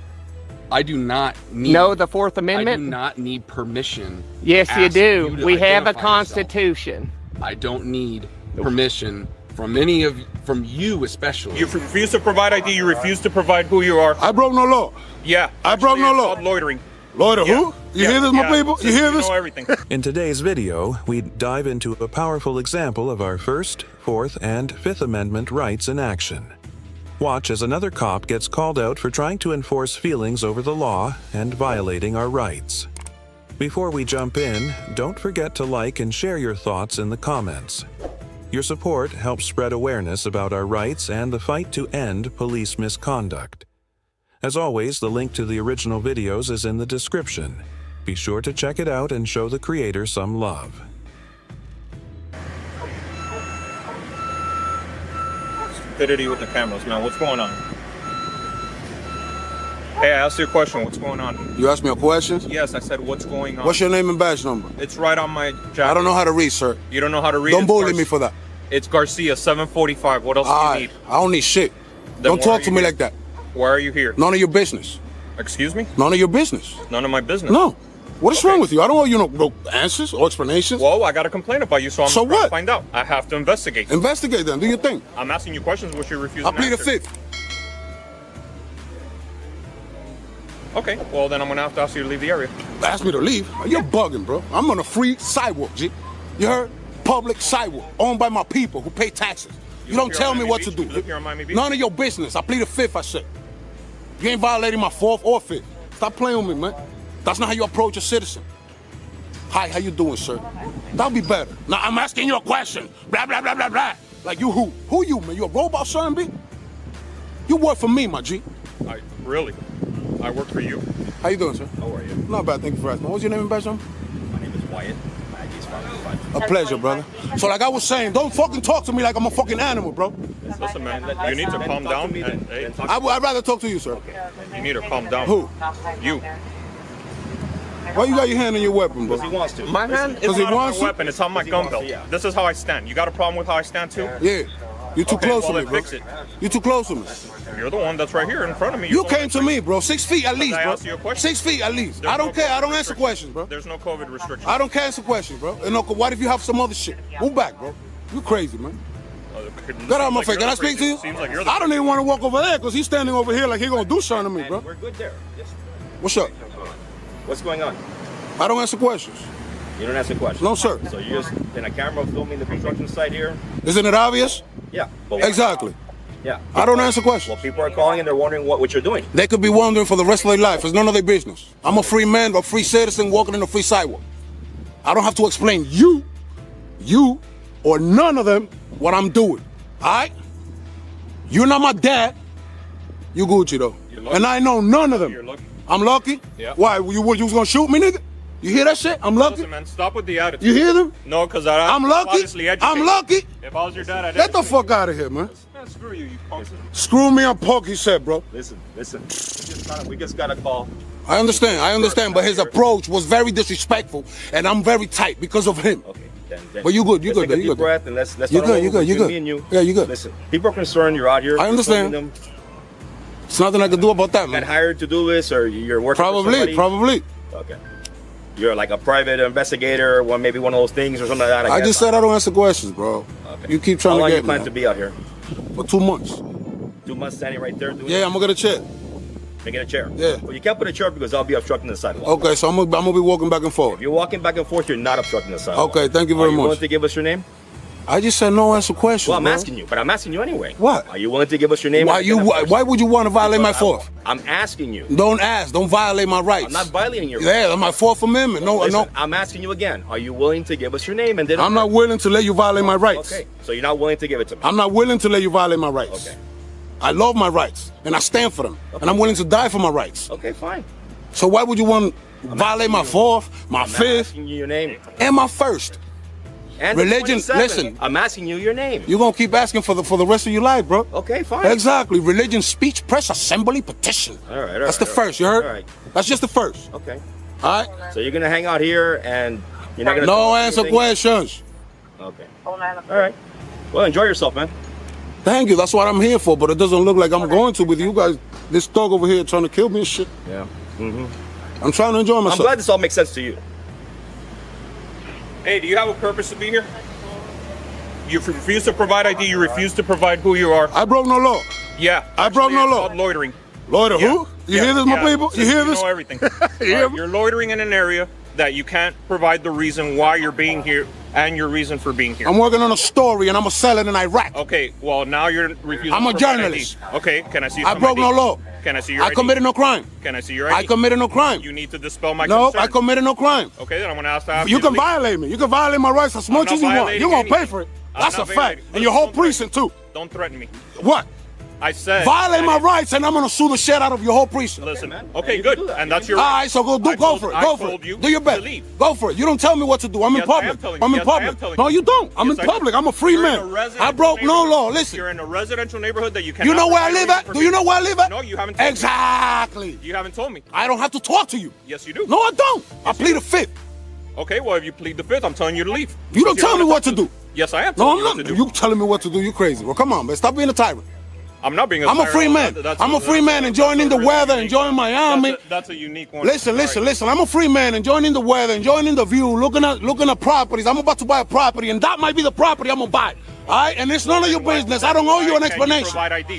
I do not need... No, the Fourth Amendment? I do not need permission. Yes, you do. We have a constitution. I don't need permission from any of from you especially. You refuse to provide ID, you refuse to provide who you are. I broke no law. Yeah. I broke no law. It's called loitering. Loiter who? You hear this, my people? You hear this? Know everything. In today's video, we dive into a powerful example of our First, Fourth, and Fifth Amendment rights in action. Watch as another cop gets called out for trying to enforce feelings over the law and violating our rights. Before we jump in, don't forget to like and share your thoughts in the comments. Your support helps spread awareness about our rights and the fight to end police misconduct. As always, the link to the original videos is in the description. Be sure to check it out and show the creator some love. Stupidity with the cameras, man. What's going on? Hey, I asked you a question. What's going on? You asked me a question? Yes, I said, what's going on? What's your name and badge number? It's right on my jacket. I don't know how to read, sir. You don't know how to read? Don't bully me for that. It's Garcia, 745. What else do you need? I don't need shit. Don't talk to me like that. Why are you here? None of your business. Excuse me? None of your business. None of my business? No. What is wrong with you? I don't owe you no answers or explanations. Well, I got a complaint about you, so I'm trying to find out. I have to investigate. Investigate then. Do your thing. I'm asking you questions which you're refusing I plead to the answer. fifth. Okay, well then I'm gonna have to ask you to leave the area. Ask me to leave? You're bugging, bro. I'm on a free sidewalk, G. You heard? Public sidewalk, owned by my people who pay taxes. You don't tell me what to do. You live here on Miami Beach? None of your business. I plead the fifth, I said. You ain't violating my fourth or fifth. Stop playing with me, man. That's not how you approach a citizen. Hi, how you doing, sir? That'll be better. Now, I'm asking you a question. Blah, blah, blah, blah, blah. Like, you who? Who you, man? You a robot, son, B? You work for me, my G. Really? I work for you? How you doing, sir? How are you? Not bad, thank you for asking. What's your name and badge number? My name is Wyatt. My ID is 555. A pleasure, brother. So like I was saying, don't fucking talk to me like I'm a fucking animal, bro. Listen, man, you need to calm down. I'd rather talk to you, sir. Okay. You need to calm down. Who? You. Why you got your hand on your weapon, bro? Because he wants to. My hand is not on my weapon, it's on my gun belt. This is how I stand. You got a problem with how I stand too? Yeah. You're too close to me, bro. Fix it. You're too close to me. You're the one that's right here in front of me. You came to me, bro. 6 feet at least, I bro. asked you a question. 6 feet at least. There's I don't no care. I COVID don't answer questions, bro. There's no COVID restrictions. I don't answer questions, bro. And what if you have some other shit? Move back, bro. You crazy, man. Get out of my face. Can I speak to you? Seems like you're the I don't even want to walk over there because he's standing over here like he's going to do something to me, bro. We're good there. Yes. What's up? What's going on? I don't answer questions. You don't answer questions? No, sir. So you're just in a camera filming the construction site here? Isn't it obvious? Yeah. Exactly. Yeah. I don't answer questions. Well, people are calling and they're wondering what you're doing. They could be wondering for the rest of their life. It's none of their business. I'm a free man, a free citizen walking in a free sidewalk. I don't have to explain you, or none of them what I'm doing. All right? You're not my dad. You Gucci, though. And I know none of them. You're lucky. I'm lucky? Yeah. Why? You was going to shoot me, nigga? You hear that shit? I'm lucky. Listen, man, stop with the attitude. You hear them? No, because I'm lucky. obviously educated. I'm lucky. If I was your dad, I'd Get the fuck out of here, man. Man, screw you, you punk. Screw me, I'm punk, he said, bro. Listen. We just got a call. I understand, but his approach was very disrespectful, and I'm very tight because of him. Okay. But you good, Let's take a deep breath and let's you good. Me and you. Yeah, you good. Listen, people are concerned. You're out here. I understand. Them. It's nothing I can do about that, man. Got hired to do this, or you're working for somebody? Probably. Okay. You're like a private investigator, or maybe one of those things or something like that. I just said I don't answer questions, bro. Okay. You keep trying How long to you get plan me. to be out here? For 2 months. 2 months standing right there doing Yeah, I'm gonna get a check. Can get a chair? Yeah. Well, you can't put a chair because I'll be obstructing the sidewalk. Okay, so I'm gonna be walking back and forth. If you're walking back and forth, you're not obstructing the sidewalk. Okay, thank you very Are you much. willing to give us your name? I just said no answer questions. Well, I'm bro. asking you, but I'm asking you anyway. What? Are you willing to give us your name? Why would you want to violate my fourth? I'm asking you. Don't ask. Don't violate my rights. I'm not violating your rights. Yeah, my Fourth Amendment. No, Listen, no. I'm asking you again. Are you willing to give us your name? And then I'm not willing to let you violate my rights. Okay, so you're not willing to give it to me. I'm not willing to let you violate my rights. Okay. I love my rights, and I stand for them, and I'm willing to die for my rights. Okay, fine. So why would you want to violate my fourth, my I'm fifth, asking you your name. and my first? And Religion, 27. listen. I'm asking you your name. You're gonna keep asking for the rest of your life, bro. Okay, fine. Exactly. Religion, speech, press, assembly, petition. All right. That's the first. You heard? All right. That's just the first. Okay. All right. So you're gonna hang out here and you're not gonna. No answer questions. Okay. All right. Well, enjoy yourself, man. Thank you. That's what I'm here for. But it doesn't look like I'm going to with you guys. This thug over here trying to kill me and shit. Yeah. Mm-hmm. I'm trying to enjoy myself. I'm glad this all makes sense to you. Hey, do you have a purpose to be here? You refuse to provide ID. You refuse to provide who you are. I broke no law. Yeah. I broke no law. Called loitering. Loiter who? You hear this, my people? You hear this? You know everything. hear You're loitering in an area that you can't provide the reason why you're being here and your reason for being here. I'm working on a story and I'm gonna sell it in Iraq. Okay, well now you're refusing. I'm a to provide journalist. ID. Okay, can I see? I some broke ID? no law. Can I see your I ID? committed no crime. Can I see your ID? I committed no crime. You need to dispel my No, concern. I committed no crime. Okay, then I'm gonna ask to You can violate me. You can violate my rights as much not as you want. violating You're gonna pay anything. for it. I'm That's not a fact. violating. And your whole precinct too. Don't threaten me. What? I said Violate my rights and I'm gonna sue the shit out of your whole precinct. Listen, okay, good, and that's your All right. right, so go for it. Go for it. Do your best. Go for it. You don't tell me what to do. I'm in Yes, I am public. telling I'm you. in Yes, I am public. telling No, you. you don't. I'm Yes, in I public. do. I'm a free You're in man. a residential I broke no law. neighborhood. Listen. You're in a residential neighborhood that you can. You know where I live at? Do you know where I live at? No, you haven't told Exactly. me. You haven't told me. I don't have to talk to you. Yes, you do. No, I don't. I plead the fifth. Okay, well, if you plead the fifth, I'm telling you to leave. You don't tell me what to do. Yes, I am No, telling I'm you not. what to do. You telling me what to do. You crazy. Well, come on, man. Stop being a tyrant. I'm not being a I'm a tyrant. free man. I'm a free man enjoying the weather, enjoying Miami. That's a unique one. Listen. I'm a free man enjoying the weather, enjoying the view, looking at properties. I'm about to buy a property, and that might be the property I'm gonna buy. All right, and it's none of your business. I don't owe you an explanation.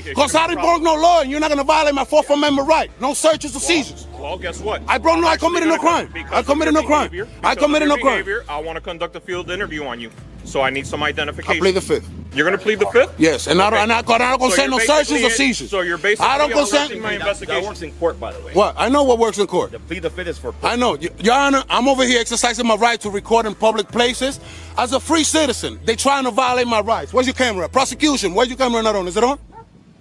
Because I didn't broke no law, and you're not gonna violate my Fourth Amendment right. No searches or seizures. Well, guess what? I committed no crime. I committed no crime. I committed no crime. I want to conduct a field interview on you, so I need some identification. I plead the fifth. You're going to plead the fifth? Yes, and Okay. I don't consent no searches or seizures. So you're basically I don't consent. arresting my That investigation. works in court, by the way. What? I know what works in court. The plead the fifth is for court. I know. Your Honor, I'm over here exercising my right to record in public places. As a free citizen, they trying to violate my rights. Where's your camera? Prosecution, where's your camera not on? Is it on?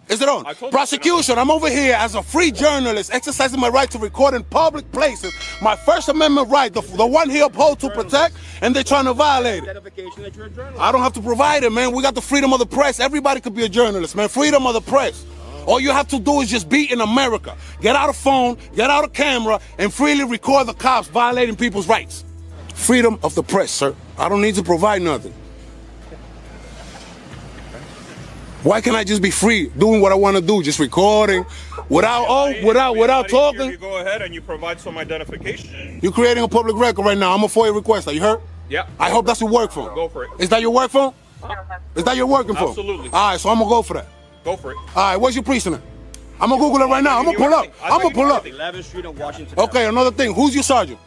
Is it on? Prosecution, I'm over here as a free journalist exercising my right to record in public places. My First Amendment right, the one he uphold to protect, and they're trying to violate it. Identification that you're a journalist. I don't have to provide it, man. We got the freedom of the press. Everybody could be a journalist, man. Freedom of the press. All you have to do is just be in America. Get out a phone, get out a camera, and freely record the cops violating people's rights. Freedom of the press, sir. I don't need to provide nothing. Why can't I just be free doing what I want to do, just recording, without talking? You go ahead and you provide some identification. You're creating a public record right now. I'm a FOIA requester. You heard? Yeah. I hope that's your work phone. Go for it. Is that your work phone? Is that you're working for? Absolutely. All right, so I'm gonna go for that. Go for it. All right, what's your precinct? I'm gonna Google it right now. I'm gonna pull up. I'm gonna pull up. 11th Street in Washington. Okay, another thing. Who's your sergeant?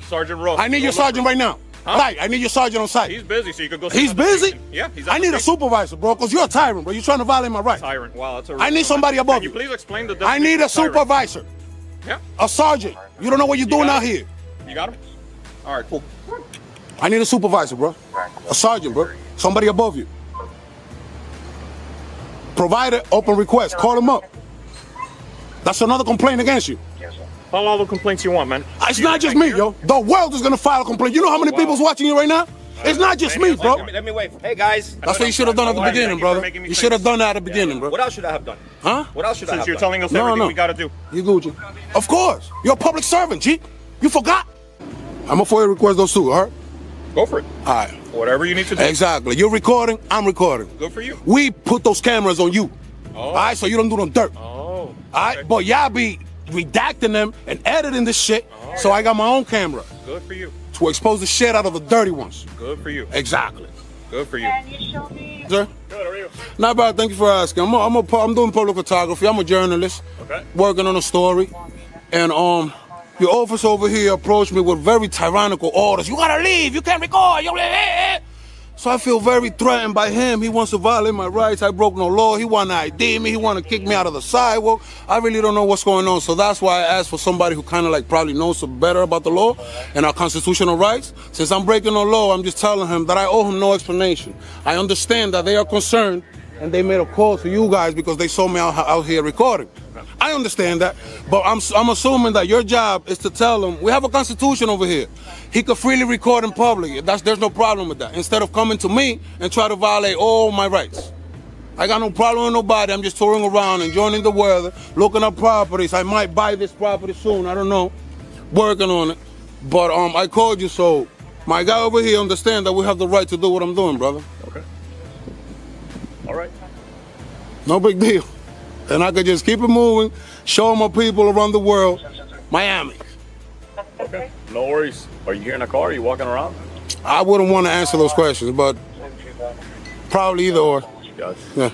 Sergeant Ross. I need your sergeant right now. Huh? Site. I need your sergeant on site. He's busy, so you could go. See He's him on the busy? station. Yeah, he's. I need a supervisor, bro, because you're a tyrant, bro. You're trying to violate my rights. Tyrant. Wow, that's a. I need somebody above Can you you. please explain the I need a supervisor. Yeah. A sergeant. You don't know what you're doing out here. You got him? All right, cool. I need a supervisor, bro. A sergeant, bro. Somebody above you. Provider, open request. Call him up. That's another complaint against you. File all the complaints you want, man. It's not just me, yo. The world is gonna file a complaint. You know how many people's watching you right now? It's not just me, bro. Let me wait. Hey, guys. That's what you should have done at the beginning, brother. You should have done that at the beginning, bro. What else should I have done? Huh? What else should I have Since you're done? telling us everything we gotta do. You Gucci. Of course. You're a public servant, G. You forgot? I'm gonna FOIA request those two, all right? Go for it. All right. Whatever you need to do. Exactly. You're recording, I'm recording. Good for you. We put those cameras on you. Oh. All right, so you don't do no dirt. Oh. All right, but y'all be redacting them and editing this shit, so I got my own camera Good for you. to expose the shit out of the dirty ones. Good for you. Exactly. Good for you. Sir? Good, how are you? Not bad, thank you for asking. I'm doing public photography. I'm a journalist. Okay. Working on a story. And your office over here approached me with very tyrannical orders. You gotta leave, you can't record. So I feel very threatened by him. He wants to violate my rights. I broke no law. He want to ID me. He want to kick me out of the sidewalk. I really don't know what's going on. So that's why I asked for somebody who kind of like probably knows some better about the law and our constitutional rights. Since I'm breaking no law, I'm just telling him that I owe him no explanation. I understand that they are concerned and they made a call to you guys because they saw me out here recording. I understand that, but I'm assuming that your job is to tell him, we have a constitution over here. He could freely record in public. There's no problem with that. Instead of coming to me and try to violate all my rights. I got no problem with nobody. I'm just touring around, enjoying the weather, looking at properties. I might buy this property soon. I don't know. Working on it. But I called you so my guy over here understand that we have the right to do what I'm doing, brother. Okay. All right. No big deal. And I could just keep it moving, show my people around the world, Miami. Okay, no worries. Are you here in a car? Are you walking around? I wouldn't want to answer those questions, but probably either or. Gotcha. Yeah.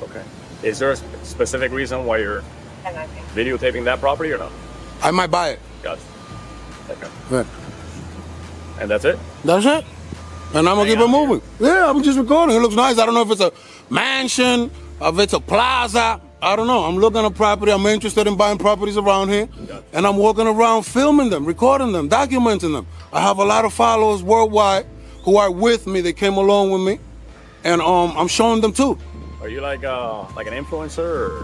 Okay. Is there a specific reason why you're videotaping that property or not? I might buy it. Gotcha. Okay. Yeah. And that's it? That's it. And I'm gonna keep it moving. Yeah, I'm just recording. It looks nice. I don't know if it's a mansion, if it's a plaza. I don't know. I'm looking at property. I'm interested in buying properties around here. And I'm walking around filming them, recording them, documenting them. I have a lot of followers worldwide who are with me. They came along with me. And I'm showing them too. Are you like an influencer or?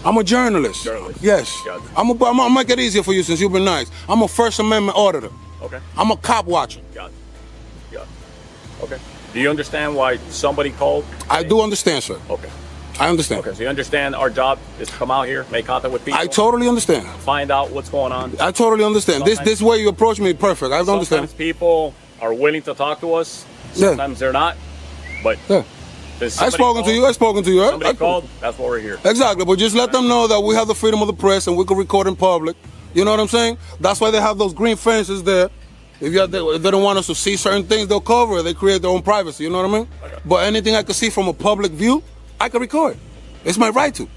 I'm a journalist. Journalist. Yes. Gotcha. I'll make it easier for you since you've been nice. I'm a First Amendment auditor. Okay. I'm a cop watcher. Gotcha. Gotcha. Okay. Do you understand why somebody called? I do understand, sir. Okay. I understand. Okay, so you understand our job is to come out here, make contact with people. I totally understand. Find out what's going on. I totally understand. This way you approach me is perfect. I understand. Sometimes people are willing to talk to us. Sometimes they're not. But I've spoken to you. Somebody called. That's why we're here. Exactly. But just let them know that we have the freedom of the press and we can record in public. You know what I'm saying? That's why they have those green fences there. If they don't want us to see certain things, they'll cover it. They create their own privacy. You know what I mean? Okay. But anything I can see from a public view, I can record. It's my right to.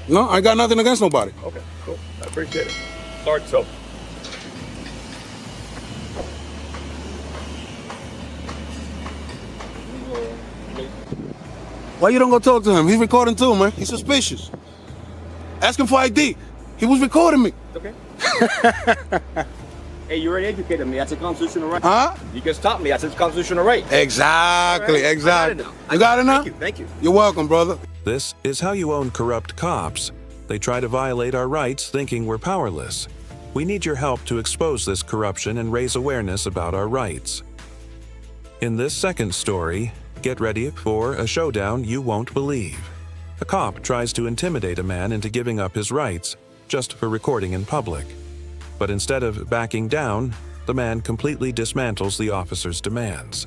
No, I got nothing against nobody. Okay, cool. I appreciate it. Sorry, so. Why you don't go talk to him? He's recording too, man. He's suspicious. Ask him for ID. He was recording me. Okay. Hey, you already educated me. That's a constitutional right. Huh? You can stop me. That's a constitutional right. Exactly, Right. exactly. You got it now? Thank you. You're welcome, brother. This is how you own corrupt cops. They try to violate our rights thinking we're powerless. We need your help to expose this corruption and raise awareness about our rights. In this second story, get ready for a showdown you won't believe. A cop tries to intimidate a man into giving up his rights just for recording in public. But instead of backing down, the man completely dismantles the officer's demands.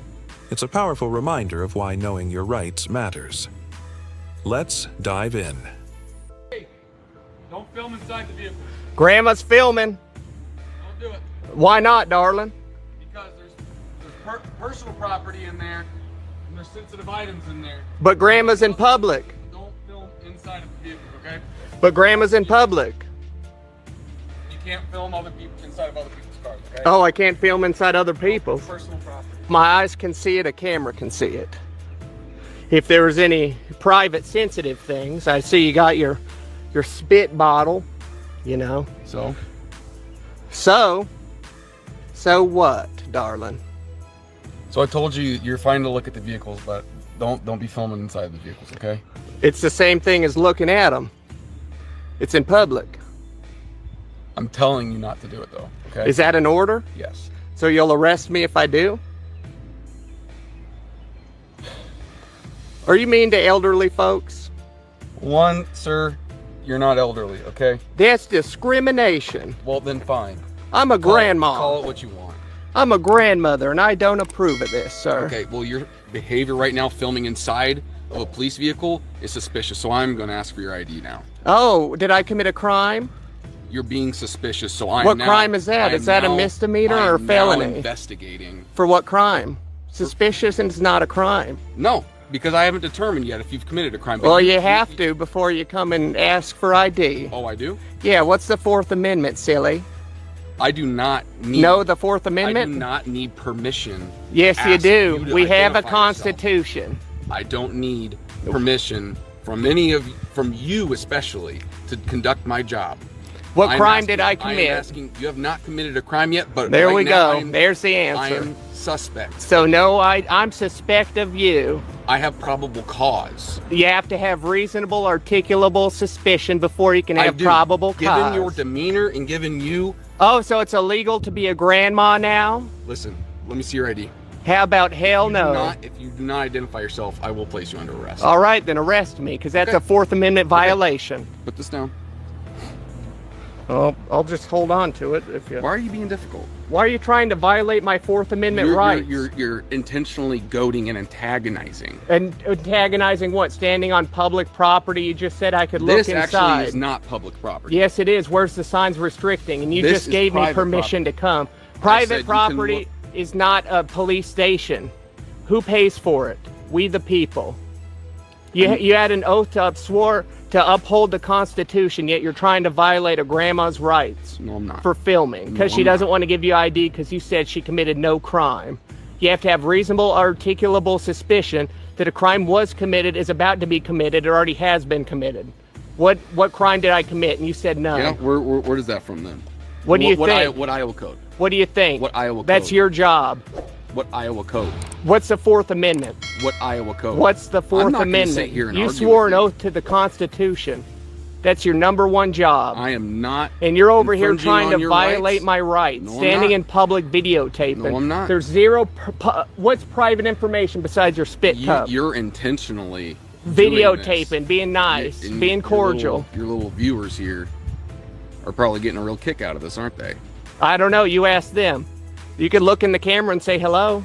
It's a powerful reminder of why knowing your rights matters. Let's dive in. Hey, don't film inside the vehicle. Grandma's filming. Don't do it. Why not, darling? Because there's personal property in there And there's sensitive items in there. But Grandma's in public. Don't film inside of the vehicle, okay? But Grandma's in public. You can't film other people inside of other people's cars, okay? Oh, I can't film inside other people's. Personal property. My eyes can see it, a camera can see it. If there was any private sensitive things, I see you got your spit bottle, you know. So what, darling? So I told you you're fine to look at the vehicles, but don't be filming inside the vehicles, okay? It's the same thing as looking at them. It's in public. I'm telling you not to do it though, okay? Is that an order? Yes. So you'll arrest me if I do? Are you mean to elderly folks? One, sir, you're not elderly, okay? That's discrimination. Well, then fine. I'm a grandma. Call it what you want. I'm a grandmother, and I don't approve of this, sir. Okay, well, your behavior right now, filming inside of a police vehicle, is suspicious, so I'm going to ask for your ID now. Oh, did I commit a crime? You're being suspicious, so What crime is that? Is that a misdemeanor or felony? I'm investigating. For what crime? Suspicious and it's not a crime. No, because I haven't determined yet if you've committed a crime. Well, you have to before you come and ask for ID. Oh, I do? Yeah, what's the Fourth Amendment, silly? I do not need... No, the Fourth Amendment? I do not need permission. Yes, you do. We have a constitution. I don't need permission from you especially, to conduct my job. What crime did I commit? I'm asking, you have not committed a crime yet, but there right we now, go. There's the answer. I am suspect. So no, I'm suspect of you. I have probable cause. You have to have reasonable, articulable suspicion before you can have probable cause. Given your demeanor and given you... Oh, so it's illegal to be a grandma now? Listen, let me see your ID. How about hell no? If you do not identify yourself, I will place you under arrest. All right, then arrest me, because that's a Fourth Amendment violation. Put this down. Oh, I'll just hold on to it. Why are you being difficult? Why are you trying to violate my Fourth Amendment rights? You're intentionally goading and antagonizing. And antagonizing what? Standing on public property? You just said I could look inside. This actually is not public property. Yes, it is. Where's the signs restricting? And you just gave me permission to come. Private property is not a police station. Who pays for it? We the people. You had an oath to uphold the Constitution, yet you're trying to violate a grandma's rights. No, I'm not. For filming, because she doesn't want to give you ID because you said she committed no crime. You have to have reasonable, articulable suspicion that a crime was committed, is about to be committed, or already has been committed. What crime did I commit? And you said none. Yeah, where does that from then? What do you think? What Iowa code? What do you think? What Iowa code? That's your job. What Iowa code? What's the Fourth Amendment? What Iowa code? What's the Fourth Amendment? You swore an oath to the Constitution. That's your #1 job. I am not. And you're over here trying to violate my rights. No, standing in public videotaping. No, I'm not. There's zero. What's private information besides your spit cup? You're intentionally videotaping, being nice, being cordial. Your little viewers here are probably getting a real kick out of this, aren't they? I don't know. You ask them. You could look in the camera and say hello.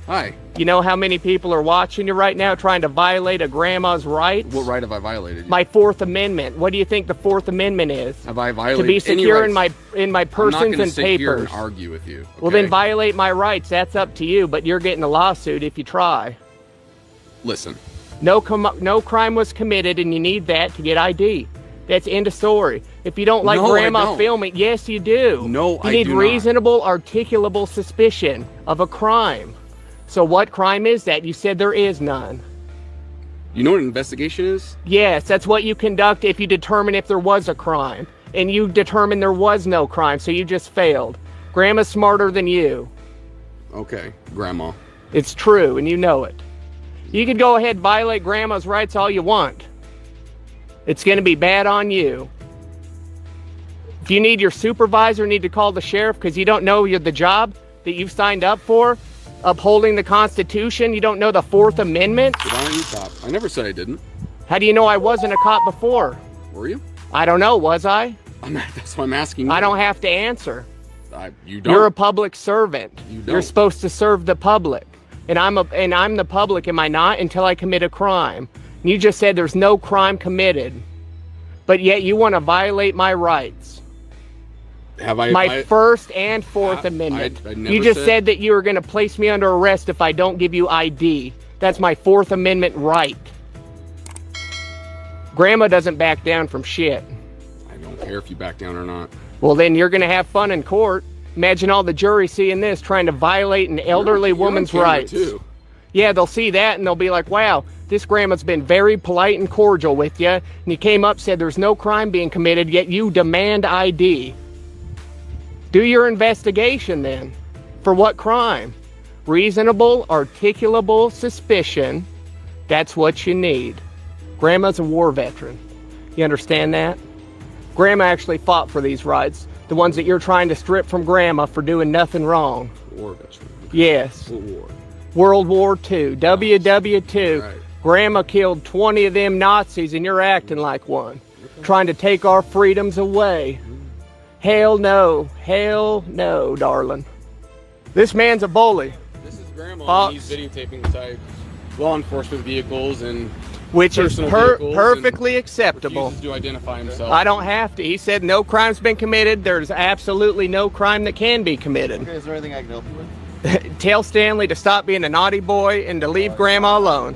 Hi. You know how many people are watching you right now trying to violate a grandma's rights? What right have I violated? My Fourth Amendment. What do you think the Fourth Amendment is? Have I violated to be secure in my persons and papers? I'm not going to sit here and argue with you. Okay? Well, then violate my rights. That's up to you, but you're getting a lawsuit if you try. Listen. No crime was committed, and you need that to get ID. That's end of story. If you don't like grandma filming, yes, you do. No, you need reasonable, articulable suspicion of a crime. So what crime is that? You said there is none. You know what an investigation is? Yes, that's what you conduct if you determine if there was a crime. And you determine there was no crime, so you just failed. Grandma's smarter than you. Okay, grandma. It's true, and you know it. You can go ahead and violate grandma's rights all you want. It's going to be bad on you. If you need your supervisor, you need to call the sheriff because you don't know the job that you've signed up for, upholding the Constitution. You don't know the Fourth Amendment. Why aren't you cop? I never said I didn't. How do you know I wasn't a cop before? Were you? I don't know. Was I? That's why I'm asking you. I don't have to answer. You don't. You're a public servant. You don't. You're supposed to serve the public. And I'm the public, am I not? Until I commit a crime. You just said there's no crime committed, but yet you want to violate my rights. Have I? My First and Fourth Amendment. I never you just said that you were going to place me under arrest if I don't give you ID. That's my Fourth Amendment right. Grandma doesn't back down from shit. I don't care if you back down or not. Well, then you're gonna have fun in court. Imagine all the jury seeing this, trying to violate an elderly woman's rights. Too. Yeah, they'll see that and they'll be like, wow, this grandma's been very polite and cordial with you, and you came up, said there's no crime being committed, yet you demand ID. Do your investigation then. For what crime? Reasonable, articulable suspicion. That's what you need. Grandma's a war veteran. You understand that? Grandma actually fought for these rights. The ones that you're trying to strip from Grandma for doing nothing wrong. War veteran. Yes. What war? World War II. WW2. Right. Grandma killed 20 of them Nazis and you're acting like one. Trying to take our freedoms away. Hell no. Hell no, darling. This man's a bully. This is Grandma. Fox. He's videotaping inside law enforcement vehicles and which is vehicles perfectly and acceptable. refuses to identify himself. I don't have to. He said no crime's been committed. There's absolutely no crime that can be committed. Okay, is there anything I can help you with? Tell Stanley to stop being a naughty boy and to leave Grandma alone.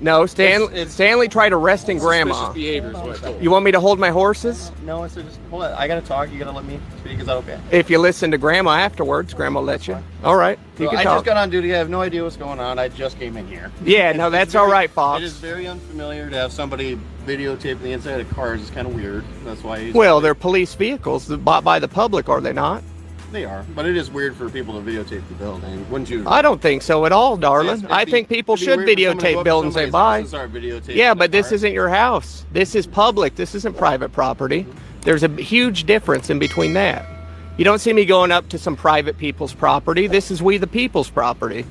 No, Stanley tried arresting Grandma. Suspicious behavior is what I told him. You want me to hold my horses? No, I said just hold on. I gotta talk. You gotta let me speak. Is that okay? If you listen to Grandma afterwards, Grandma will let you. All right, you can I talk. just got on duty. I have no idea what's going on. I just came in here. Yeah, no, that's all right, Fox. It is very unfamiliar to have somebody videotaping the inside of cars. It's kind of weird. That's why. Well, they're police vehicles bought by the public, are they not? They are, but it is weird for people to videotape the building, wouldn't you? I don't think so at all, darling. I think people should videotape buildings they buy. Yeah, but this isn't your house. This is public. This isn't private property. There's a huge difference in between that. You don't see me going up to some private people's property. This is we the people's property.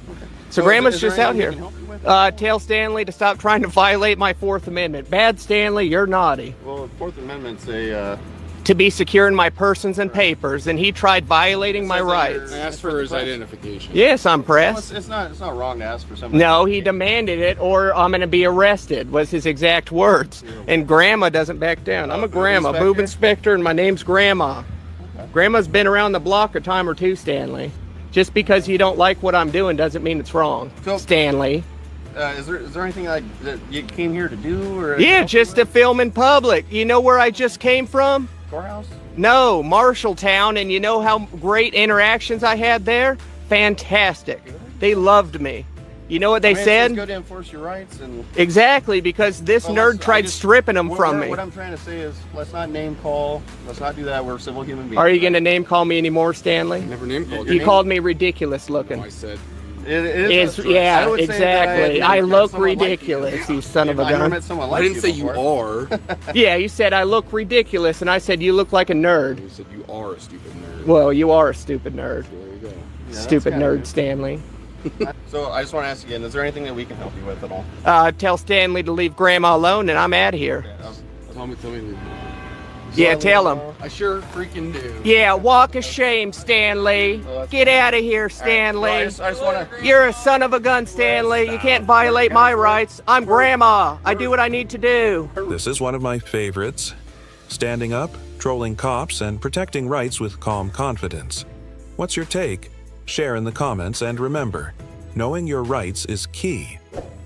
So Grandma's just out here. Tell Stanley to stop trying to violate my Fourth Amendment. Bad Stanley, you're naughty. Well, the Fourth Amendment's a... to be secure in my persons and papers, and he tried violating my rights. I asked for his identification. Yes, I'm pressed. Well, it's not wrong to ask for something. No, he demanded it, or I'm going to be arrested, was his exact words. And Grandma doesn't back down. I'm a grandma, boob inspector, and my name's Grandma. Okay. Grandma's been around the block a time or two, Stanley. Just because you don't like what I'm doing doesn't mean it's wrong, Stanley. Is there anything like that you came here to do? Or yeah, just to film in public. You know where I just came from? Courthouse? No, Marshalltown, and you know how great interactions I had there? Fantastic. They loved me. You know what they said? It's good to enforce your rights. And exactly, because this nerd tried stripping them from me. What I'm trying to say is, let's not name call. Let's not do that. We're civil human beings. Are you going to name call me anymore, Stanley? Never name called you. You called me ridiculous looking. I said. It is yeah, exactly. I look ridiculous, you son of a gun. I didn't say you are. Yeah, you said I look ridiculous, and I said you look like a nerd. You said you are a stupid nerd. Well, you are a stupid nerd. There you go. Yeah, stupid nerd, Stanley. So I just want to ask again, is there anything that we can help you with at all? Tell Stanley to leave Grandma alone, and I'm out of here. Tell me to leave. Yeah, tell him. I sure freaking do. Yeah, walk of shame, Stanley. Get out of here, Stanley. Right, so I just wanna... You're a son of a gun, Stanley. You can't violate my rights. I'm Grandma. I do what I need to do. This is one of my favorites. Standing up, trolling cops, and protecting rights with calm confidence. What's your take? Share in the comments, and remember, knowing your rights is key.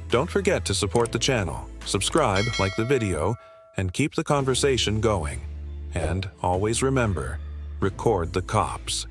Don't forget to support the channel, subscribe, like the video, and keep the conversation going. And always remember, record the cops.